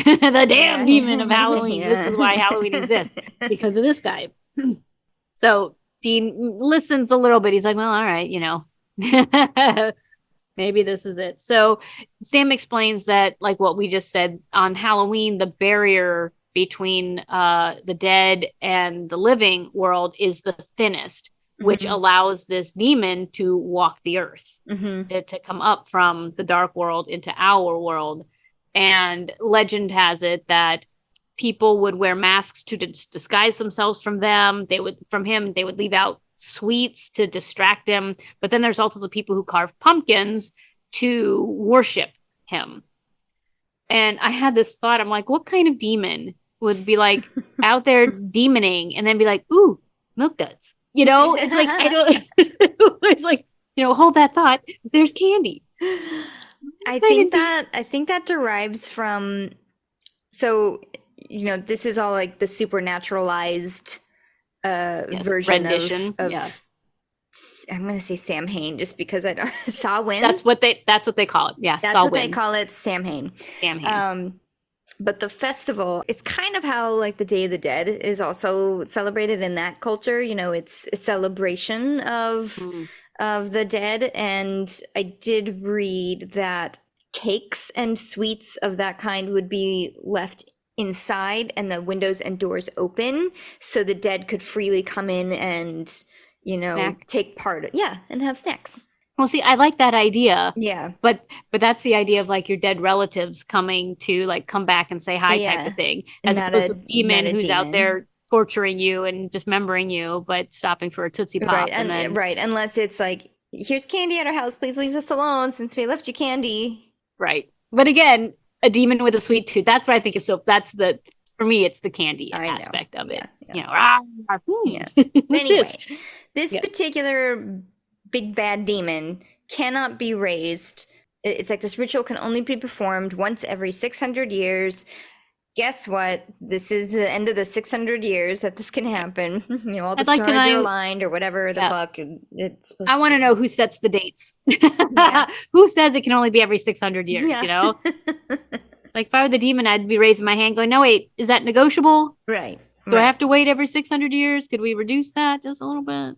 Speaker 2: demon of Halloween. This is why Halloween exists. Because of this guy. So Dean listens a little bit. He's like, well, all right, maybe this is it. So Sam explains that, like what we just said, on Halloween, the barrier between the dead and the living world is the thinnest, which allows this demon to walk the earth, to come up from the dark world into our world. And legend has it that people would wear masks to disguise themselves from them. They would leave out sweets to distract him. But then there's also the people who carve pumpkins to worship him. And I had this thought, I'm like, what kind of demon would be like out there demoning and then be like, ooh, milk duds? It's like, I don't, it's like, hold that thought. There's candy.
Speaker 1: I think that derives from, so, this is all like the supernaturalized version rendition of I'm going to say Samhain just because I don't Samhain.
Speaker 2: That's what they call it. Yeah,
Speaker 1: that's what they call it, Samhain. But the festival, it's kind of how like the Day of the Dead is also celebrated in that culture. It's a celebration of the dead. And I did read that cakes and sweets of that kind would be left inside and the windows and doors open so the dead could freely come in and take part and have snacks.
Speaker 2: Well, see, I like that idea.
Speaker 1: Yeah.
Speaker 2: But that's the idea of like your dead relatives coming to like come back and say hi type of thing. As opposed to a demon who's out there torturing you and dismembering you, but stopping for a Tootsie Pop.
Speaker 1: Right. And then, unless it's like, here's candy at our house, please leave us alone since we left you candy.
Speaker 2: Right. But again, a demon with a sweet tooth. That's what I think is so. For me, it's the candy aspect of it.
Speaker 1: Anyway, this particular big bad demon cannot be raised. It's like this ritual can only be performed once every 600 years. Guess what? This is the end of the 600 years that this can happen. All the stars are aligned or whatever the fuck it's supposed
Speaker 2: I want to know who sets the dates. Who says it can only be every 600 years, Like if I were the demon, I'd be raising my hand going, no, wait, is that negotiable?
Speaker 1: Right.
Speaker 2: Do I have to wait every 600 years? Could we reduce that just a little bit?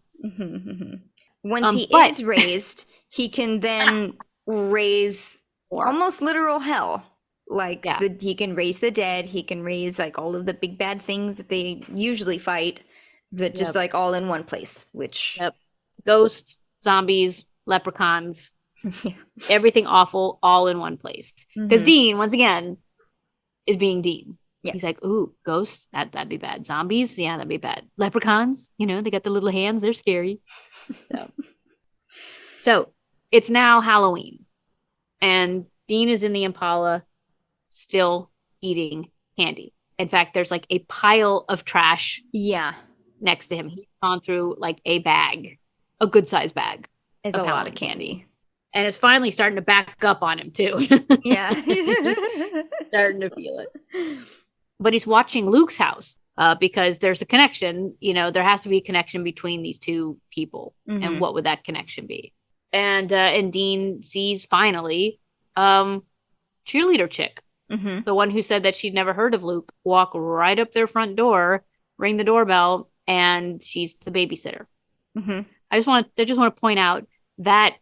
Speaker 1: Once he is raised, he can then raise almost literal hell. Like he can raise the dead. He can raise like all of the big bad things that they usually fight, but just like all in one place, which
Speaker 2: ghosts, zombies, leprechauns, everything awful, all in one place. Because Dean, once again, is being Dean. Yeah. He's like, ooh, ghosts, that'd be bad. Zombies, yeah, that'd be bad. Leprechauns, they got the little hands, they're scary. So it's now Halloween, and Dean is in the Impala still eating candy. In fact, there's like a pile of trash
Speaker 1: Yeah.
Speaker 2: next to him. He's gone through like a bag, a good sized bag
Speaker 1: It's
Speaker 2: of
Speaker 1: a lot
Speaker 2: Halloween
Speaker 1: of candy.
Speaker 2: And it's finally starting to back up on him too.
Speaker 1: Yeah.
Speaker 2: He's starting to feel it. But he's watching Luke's house because there's a connection. You know, there has to be a connection between these two people. And what would that connection be? And Dean sees finally cheerleader chick, the one who said that she'd never heard of Luke, walk right up their front door, ring the doorbell, and she's the babysitter. I just want to point out that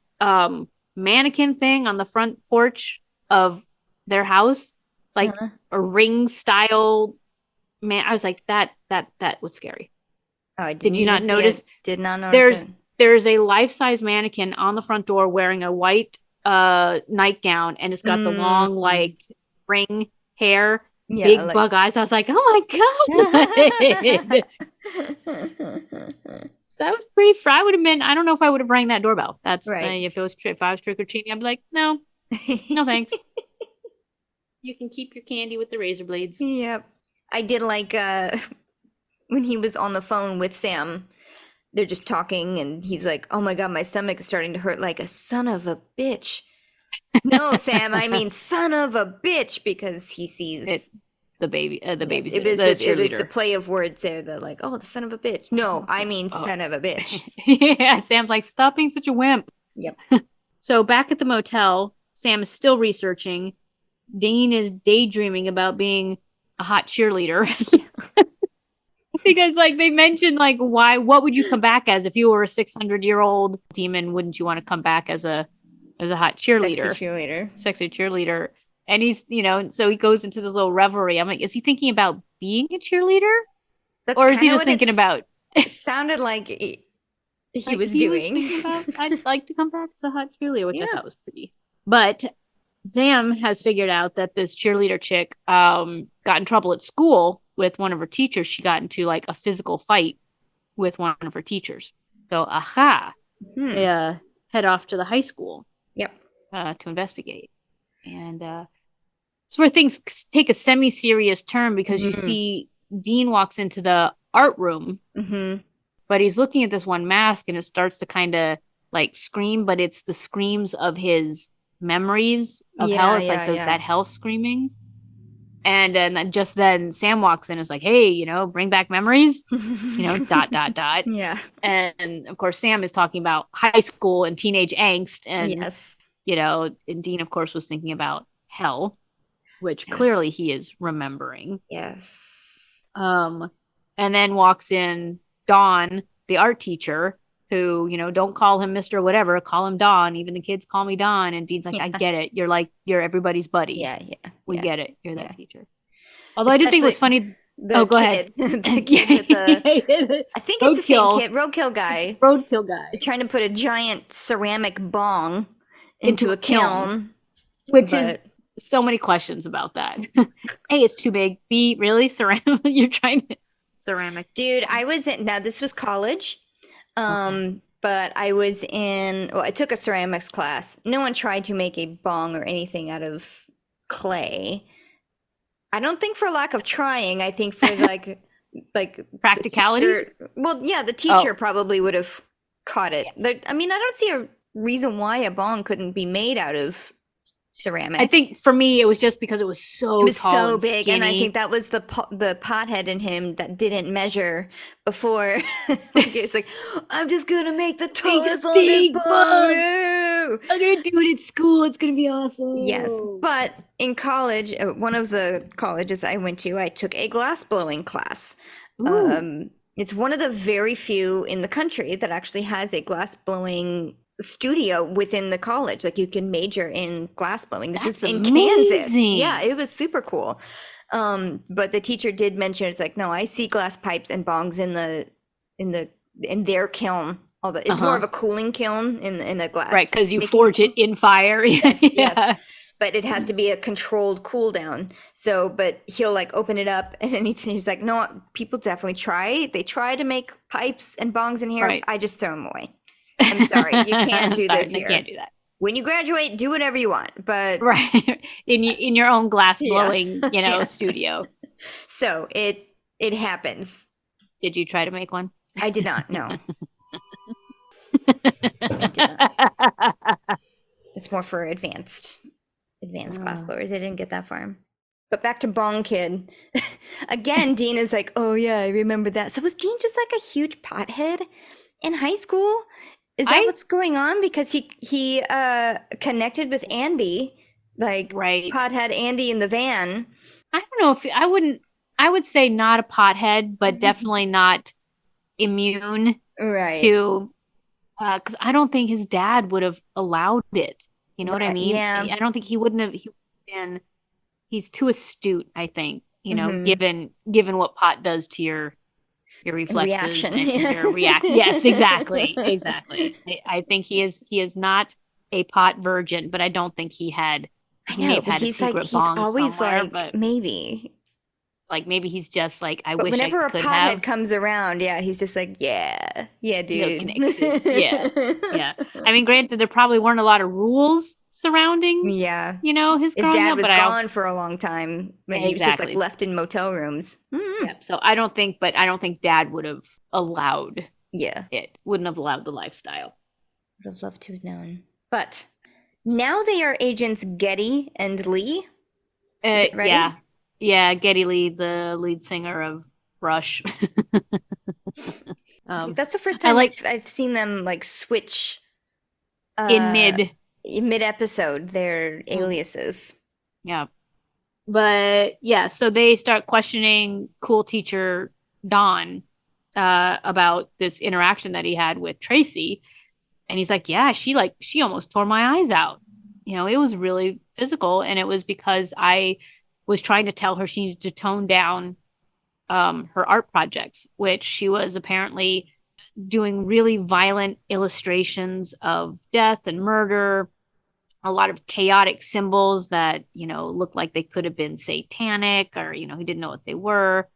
Speaker 2: mannequin thing on the front porch of their house, like a ring style man. I was like, that was scary.
Speaker 1: Oh, I
Speaker 2: did you not notice?
Speaker 1: Did not notice.
Speaker 2: There's a life-size mannequin on the front door wearing a white nightgown, and it's got the long like ring hair, big like... bug eyes. I was like, oh my god. So that was pretty I would have been, I don't know if I would have rang that doorbell. That's right. If I was trick-or-treating, I'd be like, no thanks. You can keep your candy with the razor blades.
Speaker 1: Yep. I did like when he was on the phone with Sam, they're just talking and he's like, oh my god, my stomach is starting to hurt like a son of a bitch. No, Sam, I mean son of a bitch, because he sees
Speaker 2: the baby, the baby.
Speaker 1: It was the play of words there. The like, oh, the son of a bitch. No, I mean son of a bitch.
Speaker 2: Yeah, Sam's like, stop being such a wimp.
Speaker 1: Yep.
Speaker 2: So back at the motel, Sam is still researching. Dean is daydreaming about being a hot cheerleader. Because like they mentioned, like, what would you come back as if you were a 600-year-old demon? Wouldn't you want to come back as a hot cheerleader? Sexy cheerleader. And he's, so he goes into this little reverie. I'm like, is he thinking about being a cheerleader? Or is he just thinking about...
Speaker 1: It sounded like he was doing.
Speaker 2: I'd like to come back as a hot cheerleader, which I thought was pretty. But Sam has figured out that this cheerleader chick got in trouble at school with one of her teachers. She got into like a physical fight with one of her teachers. So, they head off to the high school.
Speaker 1: Yep.
Speaker 2: To investigate. And it's where things take a semi-serious turn, because you see Dean walks into the art room, but he's looking at this one mask and it starts to kind of like scream, but it's the screams of his memories of hell. It's like that hell screaming. And then just then Sam walks in and is like, hey, bring back memories, dot.
Speaker 1: Yeah.
Speaker 2: And of course, Sam is talking about high school and teenage angst. And, and Dean, of course, was thinking about hell, which clearly he is remembering.
Speaker 1: Yes.
Speaker 2: And then walks in Dawn, the art teacher, who, don't call him Mr. Whatever, call him Don. Even the kids call me Don. And Dean's like, I get it. You're everybody's buddy.
Speaker 1: Yeah.
Speaker 2: We get it. You're that teacher. Although I did think it was funny. Go ahead.
Speaker 1: The kid with the, I think it's the same kid, roadkill guy. Trying to put a giant ceramic bong into a kiln.
Speaker 2: Which is so many questions about that. A, it's too big. B, really? Ceramic? You're trying to... Ceramic.
Speaker 1: Dude, now this was college. But I took a ceramics class. No one tried to make a bong or anything out of clay. I don't think for lack of trying. I think for like
Speaker 2: practicality.
Speaker 1: The teacher probably would have caught it. I mean, I don't see a reason why a bong couldn't be made out of ceramic.
Speaker 2: I think for me, it was just because it was so tall and
Speaker 1: big,
Speaker 2: skinny.
Speaker 1: and I think that was the pothead in him that didn't measure before. It's like, I'm just gonna make the tallest on this bong.
Speaker 2: I'm gonna do it at school. It's gonna be awesome.
Speaker 1: Yes, but in college, one of the colleges I went to, I took a glass blowing class. It's one of the very few in the country that actually has a glass blowing studio within the college. Like, you can major in glass blowing. This is in Kansas. Yeah, it was super cool. But the teacher did mention, it's like, no, I see glass pipes and bongs in their kiln. It's more of a cooling kiln in a glass.
Speaker 2: Right, because you forge it in fire.
Speaker 1: Yes. But it has to be a controlled cool down. So, but he'll like open it up, and then he's like, no, people definitely try. They try to make pipes and bongs in here. Right. I just throw them away. I'm sorry, you can't do this here.
Speaker 2: You can't do that.
Speaker 1: when you graduate, do whatever you want, but
Speaker 2: Right. In your own glass
Speaker 1: Yeah.
Speaker 2: blowing,
Speaker 1: Yeah.
Speaker 2: studio.
Speaker 1: So it happens.
Speaker 2: Did you try to make one?
Speaker 1: I did not. No, I did not. It's more for advanced glass blowers. I didn't get that far. But back to Bong Kid. Again, Dean is like, oh yeah, I remember that. So was Dean just like a huge pothead in high school? Is that what's going on? Because he connected with Andy, like
Speaker 2: Right.
Speaker 1: pothead Andy in the van.
Speaker 2: I don't know if I would say not a pothead, but definitely not immune
Speaker 1: Right.
Speaker 2: to, because I don't think his dad would have allowed it. You know what I mean?
Speaker 1: Yeah.
Speaker 2: I don't think he wouldn't have been, he's too astute, I think, given what pot does to your reflexes
Speaker 1: Reaction.
Speaker 2: and your reaction. Yes, exactly. I think he is not a pot virgin, but I don't think he had. He may have had a secret bong
Speaker 1: always
Speaker 2: somewhere,
Speaker 1: like,
Speaker 2: but
Speaker 1: maybe.
Speaker 2: Like maybe he's just like, I
Speaker 1: But
Speaker 2: wish I
Speaker 1: whenever a
Speaker 2: could
Speaker 1: pothead
Speaker 2: have.
Speaker 1: comes around, yeah, he's just like, yeah, dude.
Speaker 2: Connection. Yeah. I mean, granted, there probably weren't a lot of rules surrounding,
Speaker 1: Yeah.
Speaker 2: his
Speaker 1: If
Speaker 2: growing
Speaker 1: dad
Speaker 2: up,
Speaker 1: was
Speaker 2: but
Speaker 1: gone for a long time, when he was just like
Speaker 2: Exactly.
Speaker 1: left in motel rooms.
Speaker 2: Yeah, so I don't think dad would have allowed
Speaker 1: Yeah.
Speaker 2: it, wouldn't have allowed the lifestyle.
Speaker 1: Would have loved to have known. But now they are agents Getty and Lee. Is it right?
Speaker 2: Yeah, Geddy Lee, the lead singer of Rush.
Speaker 1: That's the first time I've seen them like switch
Speaker 2: in
Speaker 1: mid episode their aliases.
Speaker 2: Yeah. But yeah, so they start questioning cool teacher Don about this interaction that he had with Tracy. And he's like, yeah, she almost tore my eyes out. It was really physical. And it was because I was trying to tell her she needed to tone down her art projects, which she was apparently doing really violent illustrations of death and murder, a lot of chaotic symbols that, looked like they could have been satanic, or, he didn't know what they were.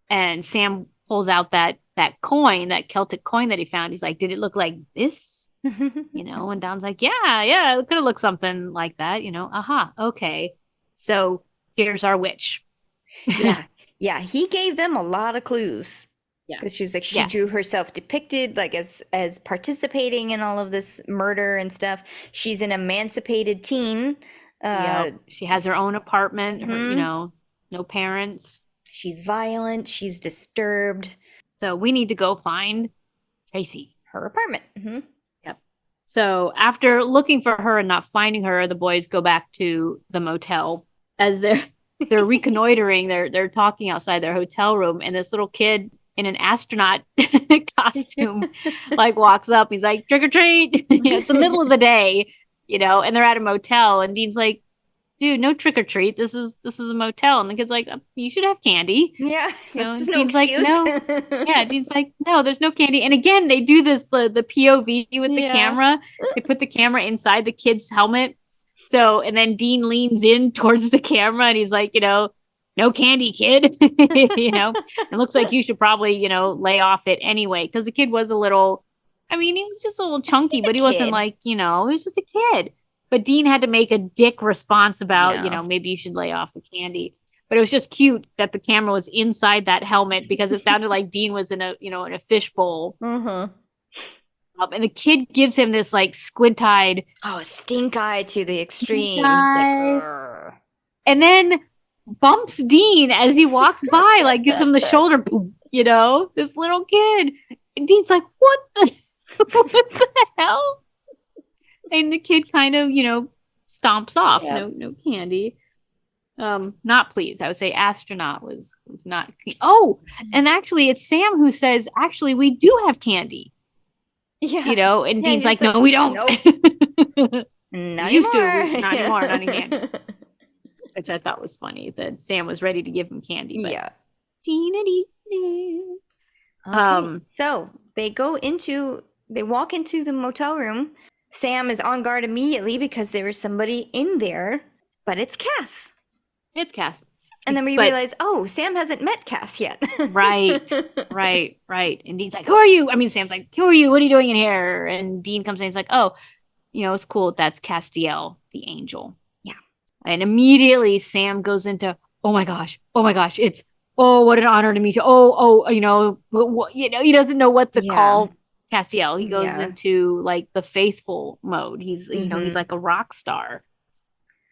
Speaker 2: And Sam pulls out that coin, that Celtic coin that he found. He's like, did it look like this? And Don's like, yeah, it could have looked something like that, aha, okay. So here's our witch.
Speaker 1: Yeah, he gave them a lot of clues. Yeah, because she was like, she drew herself depicted like as participating in all of this murder and stuff. She's an emancipated teen.
Speaker 2: She has her own apartment. Her, no parents.
Speaker 1: She's violent. She's disturbed.
Speaker 2: So we need to go find Tracy.
Speaker 1: Her apartment.
Speaker 2: Yep. So after looking for her and not finding her, the boys go back to the motel. As they're reconnoitering, they're talking outside their hotel room, and this little kid in an astronaut costume walks up. He's like, trick or treat. It's the middle of the day, and they're at a motel, and Dean's like, dude, no trick or treat. This is a motel. And the kid's like, you should have candy.
Speaker 1: Yeah, that's no
Speaker 2: Dean's
Speaker 1: excuse.
Speaker 2: like, no. Yeah, Dean's like, no, there's no candy. And again, they do this the POV with the camera. They put the camera inside the kid's helmet. So, and then Dean leans in towards the camera and he's like, no candy, kid. It looks like you should probably, lay off it anyway. Because the kid was he was just a little chunky, but he wasn't like, he was just a kid. But Dean had to make a dick response about, maybe you should lay off the candy. But it was just cute that the camera was inside that helmet because it sounded like Dean was in a fishbowl. And the kid gives him this squint-eyed,
Speaker 1: a stink eye to the extreme.
Speaker 2: And then bumps Dean as he walks by, gives him the shoulder, this little kid. And Dean's like, what the hell? And the kid kind of, stomps off. Yeah. No candy. Not pleased. I would say astronaut was not. Oh, and actually it's Sam who says, actually, we do have candy. Yeah. And Dean's like, no, we don't. Nope.
Speaker 1: Not
Speaker 2: used
Speaker 1: anymore.
Speaker 2: To. Not anymore. Not again. Which I thought was funny that Sam was ready to give him candy. But
Speaker 1: yeah.
Speaker 2: Okay.
Speaker 1: So they walk into the motel room. Sam is on guard immediately because there is somebody in there, but it's Cass.
Speaker 2: It's Cass.
Speaker 1: And then we realize, Sam hasn't met Cass yet.
Speaker 2: Right. And Dean's like, who are you? I mean, Sam's like, who are you? What are you doing in here? And Dean comes in. He's like, it's cool. That's Castiel, the angel.
Speaker 1: Yeah.
Speaker 2: And immediately Sam goes into, oh my gosh, it's, oh, what an honor to meet you. He doesn't know what to
Speaker 1: Yeah.
Speaker 2: call Castiel. He goes
Speaker 1: Yeah.
Speaker 2: into like the faithful mode. He's
Speaker 1: Mm-hmm.
Speaker 2: like a rock star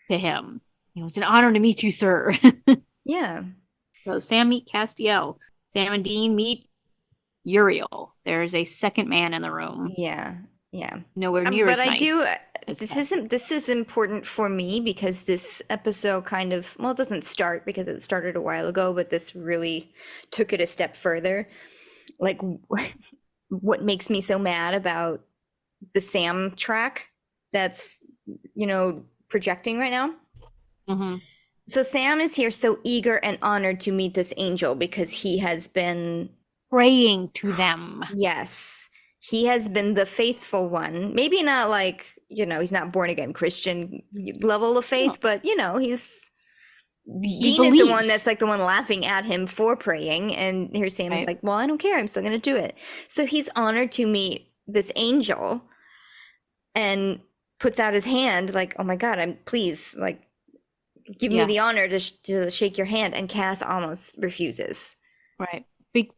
Speaker 2: to him. It's an honor to meet you, sir.
Speaker 1: Yeah.
Speaker 2: So Sam meet Castiel. Sam and Dean meet Uriel. There's a second man in the room.
Speaker 1: Yeah. Yeah.
Speaker 2: Nowhere near
Speaker 1: But
Speaker 2: as
Speaker 1: I
Speaker 2: nice
Speaker 1: do,
Speaker 2: as
Speaker 1: this is important for me because this episode kind of, well, it doesn't start because it started a while ago, but this really took it a step further. Like, what makes me so mad about the Sam track that's, projecting right now.
Speaker 2: Mm-hmm.
Speaker 1: So Sam is here so eager and honored to meet this angel because he has been
Speaker 2: praying to them.
Speaker 1: Yes. He has been the faithful one. Maybe not like, he's not born again Christian level of faith,
Speaker 2: No.
Speaker 1: but he's
Speaker 2: He
Speaker 1: Dean
Speaker 2: believes.
Speaker 1: is the one that's like the one laughing at him for praying. And here Sam is
Speaker 2: Right.
Speaker 1: like, well, I don't care. I'm still going to do it. So he's honored to meet this angel and puts out his hand like, oh my God, please, like, give me the honor to shake your hand. And Cass almost refuses.
Speaker 2: Right.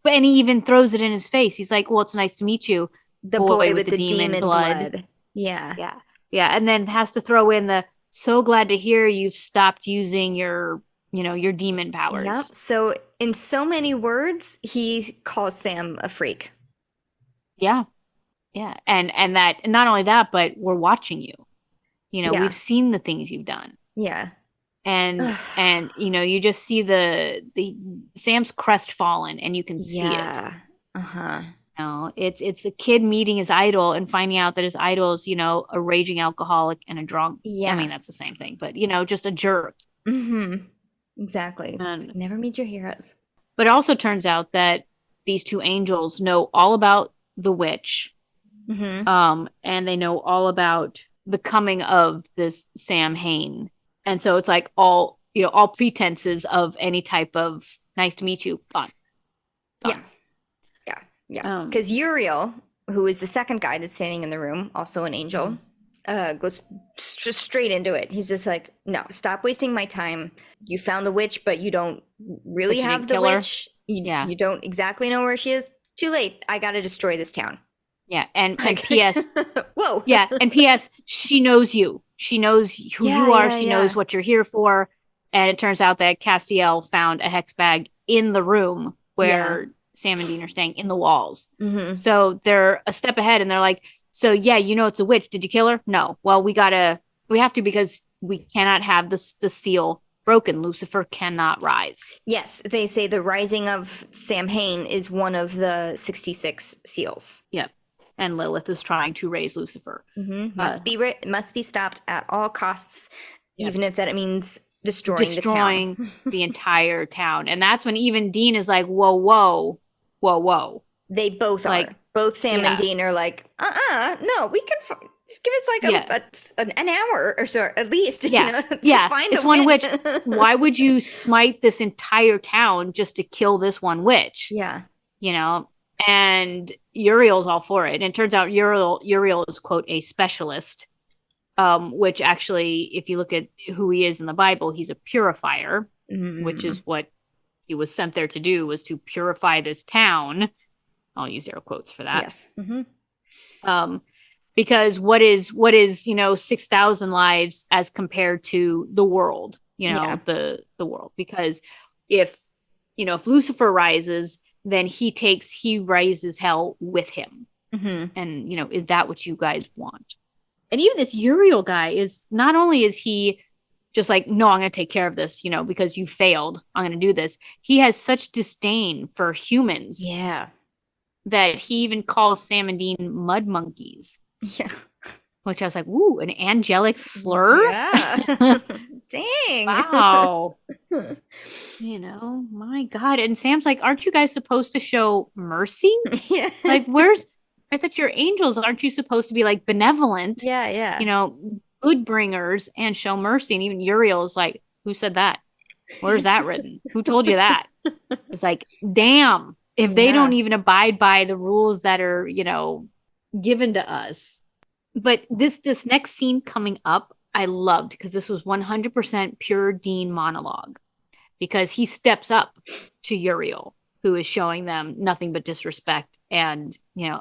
Speaker 2: And he even throws it in his face. He's like, well, it's nice to meet you.
Speaker 1: The boy with the demon blood. Yeah.
Speaker 2: Yeah. Yeah. And then has to throw in the, so glad to hear you've stopped using your demon powers.
Speaker 1: Yep. So in so many words, he calls Sam a freak.
Speaker 2: Yeah. Yeah. And that, not only that, but we're watching you. We've seen the things you've done.
Speaker 1: Yeah.
Speaker 2: And you just see the Sam's crestfallen, and you can see it.
Speaker 1: Uh-huh.
Speaker 2: It's a kid meeting his idol and finding out that his idol is, a raging alcoholic and a drunk.
Speaker 1: Yeah.
Speaker 2: I mean, that's the same thing, but just a jerk.
Speaker 1: Mm-hmm. Exactly.
Speaker 2: And,
Speaker 1: never meet your heroes.
Speaker 2: But it also turns out that these two angels know all about the witch.
Speaker 1: Mm-hmm.
Speaker 2: And they know all about the coming of this Sam Hain. And so it's like all pretenses of any type of nice to meet you gone.
Speaker 1: Yeah. Because Uriel, who is the second guy that's standing in the room, also an angel, goes just straight into it. He's just like, no, stop wasting my time. You found the witch, but you don't really have the witch. You don't exactly know where she is. Too late. I got to destroy this town.
Speaker 2: Yeah. And P.S.
Speaker 1: Whoa.
Speaker 2: Yeah. And P.S. She knows you. She knows who you are. She knows what you're here for. And it turns out that Castiel found a hex bag in the room where Sam and Dean are staying, in the walls.
Speaker 1: Mm-hmm.
Speaker 2: So they're a step ahead, and they're like, so yeah, it's a witch. Did you kill her? No. Well, we have to, because we cannot have the seal broken. Lucifer cannot rise.
Speaker 1: Yes. They say the rising of Sam Hain is one of the 66 seals.
Speaker 2: Yep. And Lilith is trying to raise Lucifer.
Speaker 1: Mm-hmm. Must be stopped at all costs, even if that means destroying the town.
Speaker 2: The entire town. And that's when even Dean is like, whoa.
Speaker 1: They both are. Both Sam and Dean are like, no, we can just give us like an hour or so at least. To find
Speaker 2: it's
Speaker 1: the
Speaker 2: one
Speaker 1: witch.
Speaker 2: Why would you smite this entire town just to kill this one witch?
Speaker 1: Yeah.
Speaker 2: And Uriel's all for it. And it turns out Uriel is, quote, a specialist, which actually, if you look at who he is in the Bible, he's a purifier, which is what he was sent there to do, was to purify this town. I'll use air quotes for that.
Speaker 1: Yes. Mm-hmm.
Speaker 2: Because what is 6,000 lives as compared to the world, the world? Because if Lucifer rises, then he rises hell with him.
Speaker 1: Mm-hmm.
Speaker 2: And, is that what you guys want? And even this Uriel guy is, not only is he just like, no, I'm going to take care of this, because you failed. I'm going to do this. He has such disdain for humans.
Speaker 1: Yeah.
Speaker 2: That he even calls Sam and Dean mud monkeys.
Speaker 1: Yeah.
Speaker 2: Which I was like, ooh, an angelic slur?
Speaker 1: Yeah. Dang.
Speaker 2: Wow. My God. And Sam's like, aren't you guys supposed to show mercy?
Speaker 1: Yeah.
Speaker 2: Like, I thought you're angels. Aren't you supposed to be like benevolent?
Speaker 1: Yeah.
Speaker 2: Good bringers and show mercy. And even Uriel's like, who said that? Where's that written? Who told you that? It's like, damn, if they don't even abide by the rules that are, given to us, But this next scene coming up, I loved because this was 100% pure Dean monologue because he steps up to Uriel, who is showing them nothing but disrespect. And,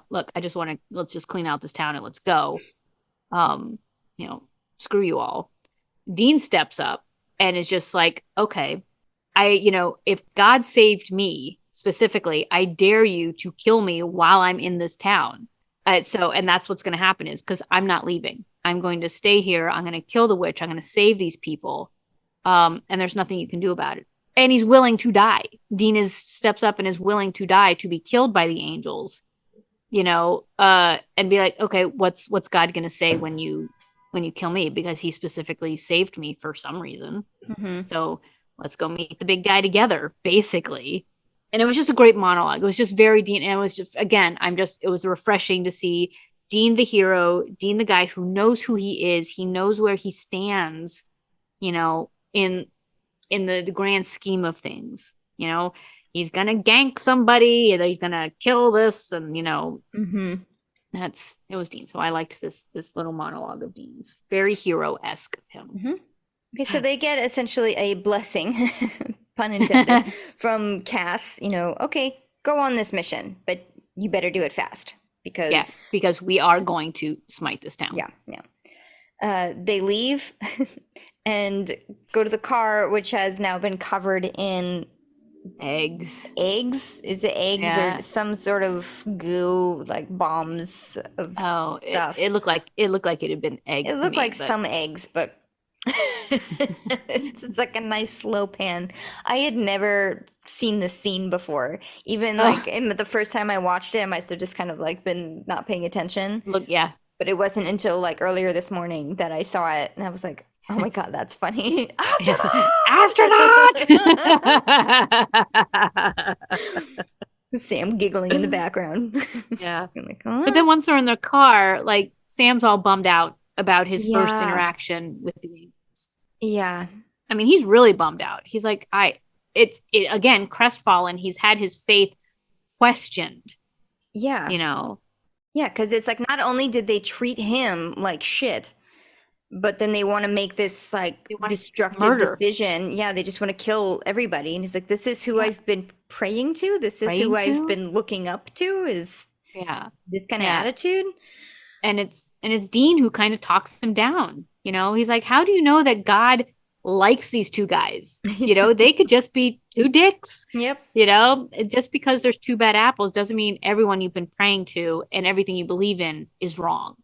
Speaker 2: look, let's just clean out this town and let's go. Um, screw you all. Dean steps up and is just like, okay, if God saved me specifically, I dare you to kill me while I'm in this town. And that's what's going to happen is because I'm not leaving. I'm going to stay here. I'm going to kill the witch. I'm going to save these people. And there's nothing you can do about it. And he's willing to die. Dean steps up and is willing to die to be killed by the angels, and be like, okay, what's God going to say when you kill me? Because he specifically saved me for some reason.
Speaker 1: Mm-hmm.
Speaker 2: So let's go meet the big guy together, basically. And it was just a great monologue. It was just very Dean. And it was just, again, it was refreshing to see Dean the hero, Dean the guy who knows who he is. He knows where he stands, in the grand scheme of things. He's going to gank somebody and he's going to kill this. And,
Speaker 1: Mm-hmm.
Speaker 2: it was Dean. So I liked this little monologue of Dean's. Very hero-esque of him.
Speaker 1: Mm-hmm. Okay, so they get essentially a blessing, pun intended, from Cass. Okay, go on this mission, but you better do it fast
Speaker 2: because we are going to smite this town.
Speaker 1: Yeah. They leave and go to the car, which has now been covered in
Speaker 2: eggs.
Speaker 1: Is it eggs or some sort of goo, like bombs of stuff?
Speaker 2: It looked like it had been eggs.
Speaker 1: It looked like some eggs, but it's like a nice slow pan. I had never seen this scene before. Even like in the first time I watched it, I must have just kind of like been not paying attention.
Speaker 2: Yeah.
Speaker 1: But it wasn't until like earlier this morning that I saw it, and I was like, "Oh my God, that's funny!"
Speaker 2: Astronaut!
Speaker 1: Sam giggling in the background.
Speaker 2: Yeah.
Speaker 1: Like,
Speaker 2: But then once they're in their car, like Sam's all bummed out about his first interaction with the angels.
Speaker 1: Yeah.
Speaker 2: I mean, he's really bummed out. He's like, again, crestfallen. He's had his faith questioned.
Speaker 1: Yeah. Yeah, because it's like not only did they treat him like shit, but then they want to make this like destructive decision. Yeah, they just want to kill everybody. And he's like, this is who I've been praying to. This is who I've been looking up to, is this kind of attitude.
Speaker 2: And it's Dean who kind of talks him down. He's like, how do you know that God likes these two guys? They could just be two dicks.
Speaker 1: Yep.
Speaker 2: Just because there's two bad apples doesn't mean everyone you've been praying to and everything you believe in is wrong.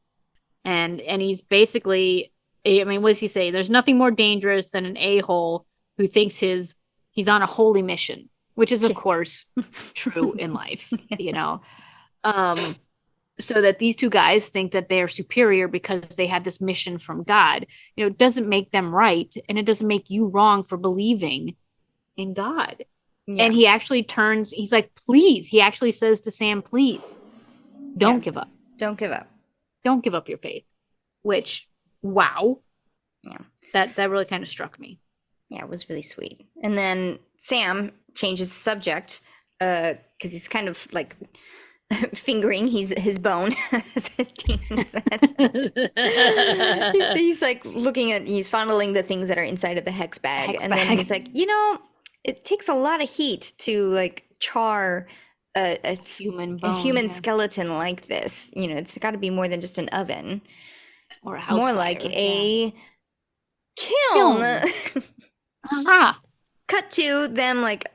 Speaker 2: And he's basically, I mean, what does he say? There's nothing more dangerous than an a-hole who thinks he's on a holy mission, which is of course true in life, so that these two guys think that they are superior because they had this mission from God. It doesn't make them right, and it doesn't make you wrong for believing in God. Yeah. And he actually he's like, please. He actually says to Sam, please, don't give up.
Speaker 1: Don't give up.
Speaker 2: Don't give up your faith. Which, wow.
Speaker 1: Yeah.
Speaker 2: That really kind of struck me.
Speaker 1: Yeah, it was really sweet. And then Sam changes the subject because he's kind of like fingering his bone. He's like he's fondling the things that are inside of the hex bag. Then he's like, it takes a lot of heat to like char a human skeleton like this. It's got to be more than just an oven
Speaker 2: or a house
Speaker 1: more
Speaker 2: fire,
Speaker 1: like a kiln. Cut to them like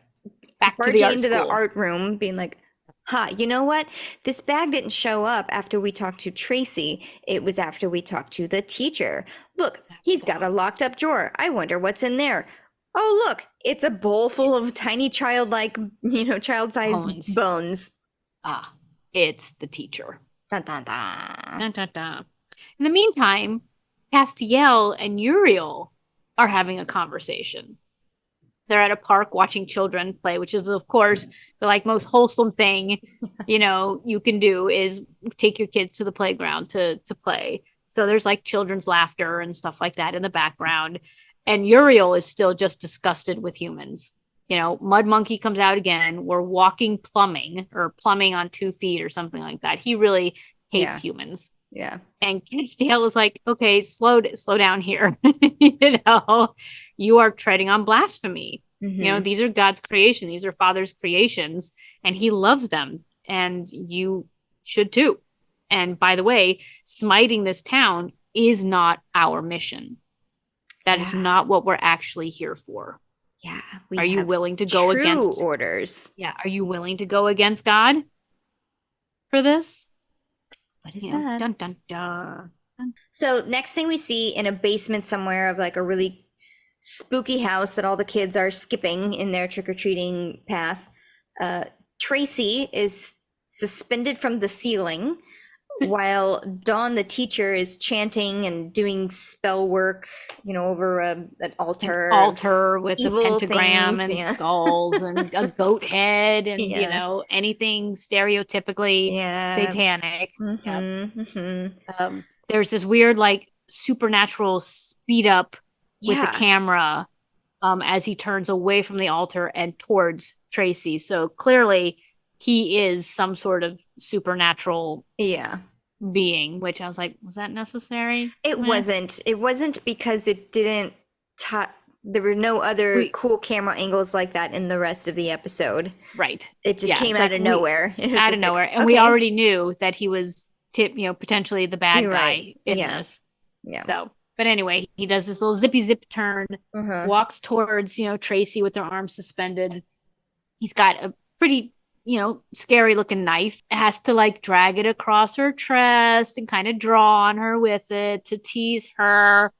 Speaker 2: back
Speaker 1: barging
Speaker 2: to
Speaker 1: into the art room, being like, you know what? This bag didn't show up after we talked to Tracy. It was after we talked to the teacher. Look, he's got a locked up drawer. I wonder what's in there. Oh, look, it's a bowl full of tiny child-sized bones.
Speaker 2: It's the teacher.
Speaker 1: Dun, dun, dun.
Speaker 2: Dun, dun, dun. In the meantime, Castiel and Uriel are having a conversation. They're at a park watching children play, which is, of course, the like most wholesome thing, you can do is take your kids to the playground to play. So there's like children's laughter and stuff like that in the background. And Uriel is still just disgusted with humans. Mud Monkey comes out again. We're plumbing on 2 feet or something like that. He really hates humans.
Speaker 1: Yeah.
Speaker 2: And Kidsdale is like, okay, slow down here. You know, you are treading on blasphemy. You know,
Speaker 1: Hmm.
Speaker 2: these are God's creation. These are Father's creations, and He loves them, and you should too. And by the way, smiting this town is not our mission. That is
Speaker 1: Yeah.
Speaker 2: not what we're actually here for.
Speaker 1: Yeah. We
Speaker 2: Are you
Speaker 1: have
Speaker 2: willing to go
Speaker 1: true
Speaker 2: against?
Speaker 1: orders.
Speaker 2: Yeah, are you willing to go against God for this?
Speaker 1: What is
Speaker 2: You know,
Speaker 1: that?
Speaker 2: dun dun dun.
Speaker 1: So next thing we see in a basement somewhere of like a really spooky house that all the kids are skipping in their trick-or-treating path. Tracy is suspended from the ceiling while Dawn, the teacher, is chanting and doing spell work, over an altar of
Speaker 2: Altar with a
Speaker 1: evil
Speaker 2: pentagram
Speaker 1: things.
Speaker 2: and
Speaker 1: Yeah.
Speaker 2: skulls and a goat head and
Speaker 1: Yeah.
Speaker 2: anything stereotypically
Speaker 1: Yeah.
Speaker 2: satanic. Yeah.
Speaker 1: Mm-hmm. Mm-hmm.
Speaker 2: There's this weird like supernatural speed up with the
Speaker 1: Yeah.
Speaker 2: camera as he turns away from the altar and towards Tracy. So clearly he is some sort of supernatural
Speaker 1: Yeah.
Speaker 2: being, which I was like, was that necessary?
Speaker 1: It
Speaker 2: Meh.
Speaker 1: wasn't. It wasn't because it didn't there were no other
Speaker 2: We
Speaker 1: cool camera angles like that in the rest of the episode.
Speaker 2: Right.
Speaker 1: It just
Speaker 2: Yeah,
Speaker 1: came
Speaker 2: it's
Speaker 1: out
Speaker 2: like
Speaker 1: of nowhere. It was
Speaker 2: out of
Speaker 1: just like,
Speaker 2: nowhere. And we
Speaker 1: okay,
Speaker 2: already knew that he was potentially the bad
Speaker 1: you're right.
Speaker 2: guy in
Speaker 1: Yeah.
Speaker 2: this.
Speaker 1: Yeah.
Speaker 2: So, but anyway, he does this little zippy zip turn,
Speaker 1: Uh-huh.
Speaker 2: walks towards, Tracy with her arms suspended. He's got a pretty, scary looking knife. Has to like drag it across her chest and kind of draw on her with it to tease her.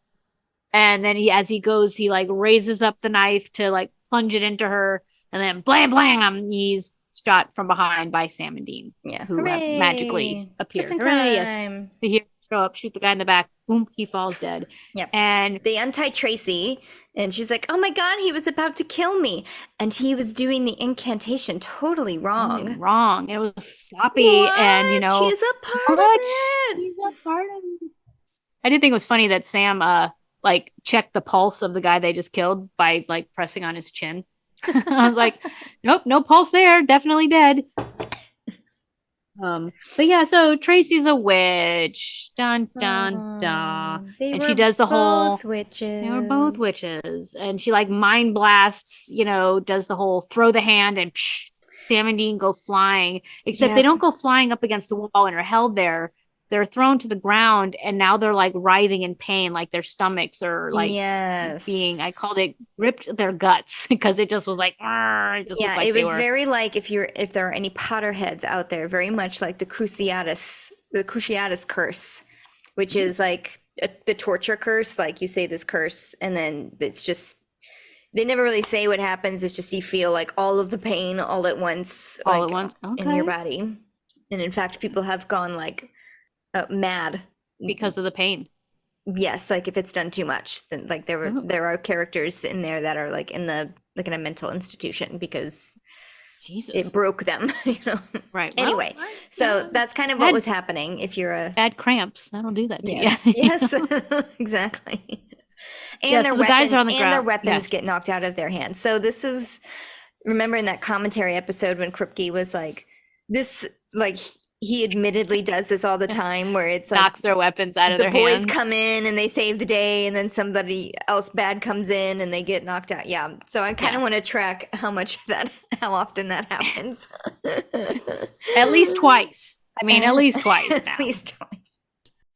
Speaker 2: And then as he goes, he like raises up the knife to like plunge it into her, and then blam blam, he's shot from behind by Sam and Dean,
Speaker 1: Yeah.
Speaker 2: who have magically
Speaker 1: Hooray.
Speaker 2: appeared.
Speaker 1: Just in
Speaker 2: Hooray! Yes,
Speaker 1: time.
Speaker 2: the hero show up, shoot the guy in the back, boom, he falls dead.
Speaker 1: Yep.
Speaker 2: And
Speaker 1: They untie Tracy and she's like, "Oh my God, he was about to kill me." And he was doing the incantation totally wrong.
Speaker 2: wrong. It was sloppy,
Speaker 1: What?
Speaker 2: and
Speaker 1: She's a part of
Speaker 2: what?
Speaker 1: it.
Speaker 2: She's a part of it. I did think it was funny that Sam like checked the pulse of the guy they just killed by like pressing on his chin. I was like, nope, no pulse there, definitely dead. But yeah, so Tracy's a witch. Dun dun dun. And she does the whole
Speaker 1: witches.
Speaker 2: they were both witches. And she like mind blasts, does the whole throw the hand and psh, Sam and Dean go flying. Except they
Speaker 1: Yep.
Speaker 2: don't go flying up against the wall and are held there. They're thrown to the ground and now they're like writhing in pain, like their stomachs are like
Speaker 1: Yes.
Speaker 2: I called it ripped their guts because it just was like, it just
Speaker 1: Yeah,
Speaker 2: looked like
Speaker 1: it
Speaker 2: they
Speaker 1: was
Speaker 2: were
Speaker 1: very like if there are any Potterheads out there, very much like the Cruciatus curse, which is like the torture curse. Like you say this curse, and then it's just they never really say what happens. It's just you feel like all of the pain all at once,
Speaker 2: all
Speaker 1: like
Speaker 2: at once.
Speaker 1: in your
Speaker 2: Okay.
Speaker 1: body. And in fact, people have gone like mad.
Speaker 2: Because of the pain.
Speaker 1: Yes, like if it's done too much, then like
Speaker 2: Ooh.
Speaker 1: there are characters in there that are like in a mental institution because
Speaker 2: Jesus.
Speaker 1: it broke them,
Speaker 2: Right. Well,
Speaker 1: Anyway, so that's kind of what was happening. If you're a
Speaker 2: bad cramps, that'll do that to
Speaker 1: yes,
Speaker 2: you.
Speaker 1: yes, exactly. And
Speaker 2: Yeah,
Speaker 1: their
Speaker 2: so the guys are on the
Speaker 1: and their
Speaker 2: ground.
Speaker 1: weapons
Speaker 2: Yes.
Speaker 1: get knocked out of their hands. So this is remember in that commentary episode when Kripke was like this, like he admittedly does this all the time, where it's like
Speaker 2: Knocks their weapons out of
Speaker 1: the
Speaker 2: their
Speaker 1: boys
Speaker 2: hands.
Speaker 1: come in and they save the day, and then somebody else bad comes in and they get knocked out. Yeah. So I kind of want to track how often that happens.
Speaker 2: At least twice. I mean, at least twice now.
Speaker 1: At least twice.